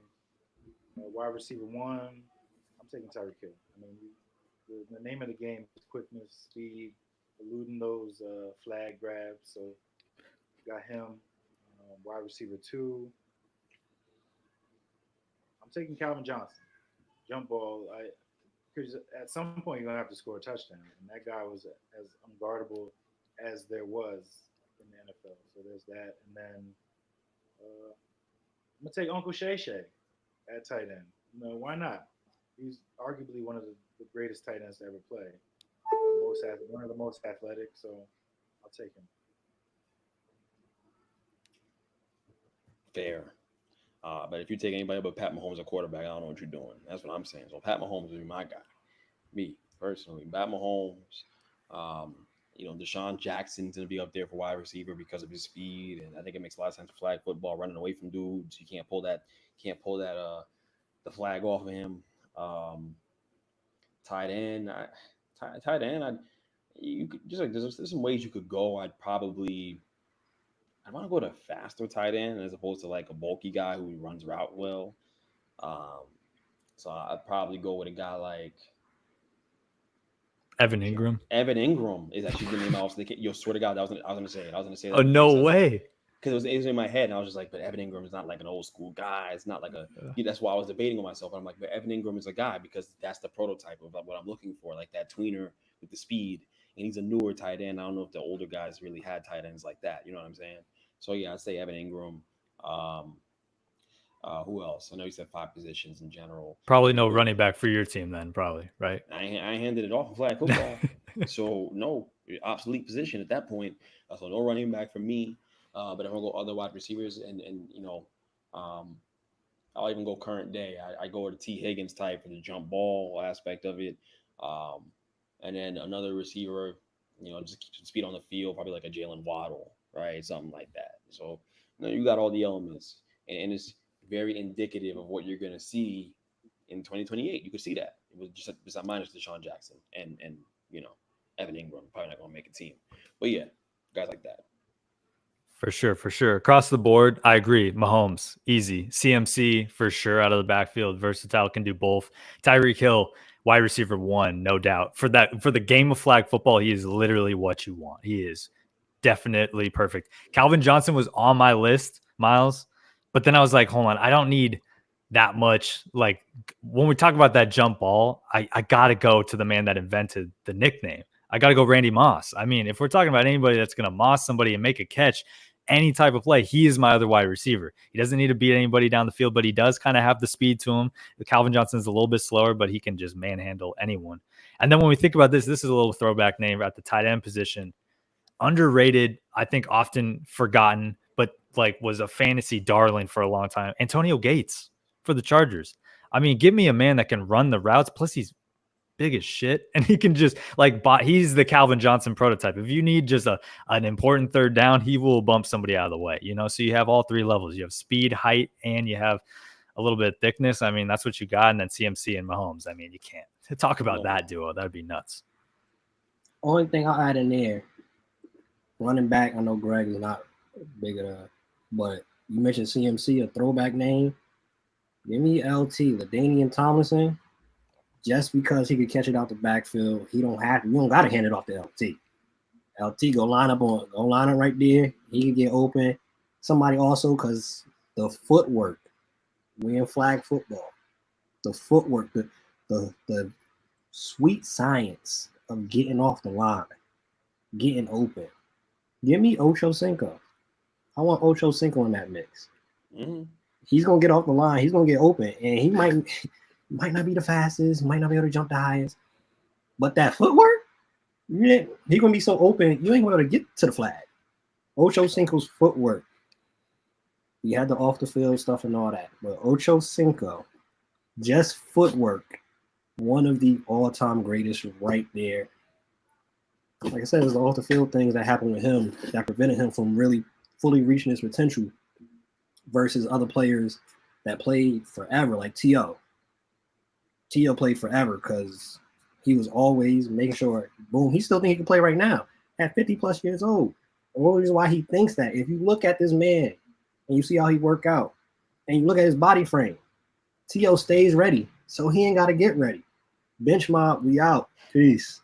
Wide receiver 1, I'm taking Tyreek Hill. I mean, the name of the game is quickness, speed, eluding those flag grabs. So got him. Wide receiver 2. I'm taking Calvin Johnson. Jump ball. Because at some point you're gonna have to score a touchdown, and that guy was as unguardable as there was in the NFL. So there's that, and then I'm gonna take Uncle Shay Shay at tight end. You know, why not? He's arguably one of the greatest tight ends to ever play. One of the most athletic, so I'll take him. Fair. But if you take anybody but Pat Mahomes at quarterback, I don't know what you're doing. That's what I'm saying. So Pat Mahomes would be my guy. Me, personally. Pat Mahomes. Deshaun Jackson's going to be up there for wide receiver because of his speed. And I think it makes a lot of sense for flag football, running away from dudes. You can't pull that the flag off of him. Tight end. You could just like there's some ways you could go. I want to go to faster tight end as opposed to like a bulky guy who runs route well. So I'd probably go with a guy like Evan Ingram. Evan Ingram is actually the name I was thinking. Yo, swear to God, I was gonna say it. I was gonna say that. Oh, no way. Because it was in my head, and I was just like, but Evan Ingram is not like an old school guy. It's not like that's why I was debating with myself. And I'm like, but Evan Ingram is a guy because that's the prototype of what I'm looking for, like that tweener with the speed. And he's a newer tight end. I don't know if the older guys really had tight ends like that. You know what I'm saying? So yeah, I'd say Evan Ingram. Who else? I know you said 5 positions in general. Probably no running back for your team then, probably, right? I handed it off in flag football. So no, obsolete position at that point. So no running back for me. But if I go other wide receivers and you know, I'll even go current day. I go with a T. Higgins type for the jump ball aspect of it. And then another receiver, you know, just keep speed on the field, probably like a Jalen Waddle, right? Something like that. So you know, you got all the elements, and it's very indicative of what you're going to see in 2028. You could see that. It was just minus Deshaun Jackson and you know, Evan Ingram probably not going to make a team. But yeah, guys like that. For sure. Across the board, I agree. Mahomes, easy. CMC, for sure, out of the backfield. Versatile, can do both. Tyreek Hill, wide receiver 1, no doubt. For the game of flag football, he is literally what you want. He is definitely perfect. Calvin Johnson was on my list, Miles, but then I was like, hold on, I don't need that much. Like, when we talk about that jump ball, I got to go to the man that invented the nickname. I got to go Randy Moss. I mean, if we're talking about anybody that's going to moss somebody and make a catch, any type of play, he is my other wide receiver. He doesn't need to beat anybody down the field, but he does kind of have the speed to him. Calvin Johnson is a little bit slower, but he can just manhandle anyone. And then when we think about this is a little throwback name at the tight end position. Underrated, I think often forgotten, but like was a fantasy darling for a long time. Antonio Gates for the Chargers. I mean, give me a man that can run the routes. Plus he's big as shit, and he can just he's the Calvin Johnson prototype. If you need just an important third down, he will bump somebody out of the way, you know. So you have all 3 levels. You have speed, height, and you have a little bit of thickness. I mean, that's what you got. And then CMC and Mahomes. I mean, you can't talk about that duo. That'd be nuts. Only thing I'll add in there, running back. I know Greg is not big enough, but you mentioned CMC, a throwback name. Give me LT, LaDainian Tomlinson. Just because he could catch it out the backfield, you don't got to hand it off to LT. LT go line up right there. He can get open. Somebody also, because the footwork, we in flag football, the footwork, the sweet science of getting off the line, getting open. Give me Ocho Cinco. I want Ocho Cinco in that mix. Mm-hmm. He's gonna get off the line. He's gonna get open, and he might not be the fastest, might not be able to jump the highest, but that footwork, he's gonna be so open, you ain't gonna be able to get to the flag. Ocho Cinco's footwork. He had the off the field stuff and all that, but Ocho Cinco, just footwork, one of the all-time greatest right there. Like I said, it's the off the field things that happened with him that prevented him from really fully reaching his potential versus other players that played forever, like T.O. T.O. played forever because he was always making sure, boom, he still think he can play right now at 50 plus years old. The only reason why he thinks that, if you look at this man and you see how he work out and you look at his body frame, T.O. stays ready, so he ain't got to get ready. Bench Mob, we out. Peace.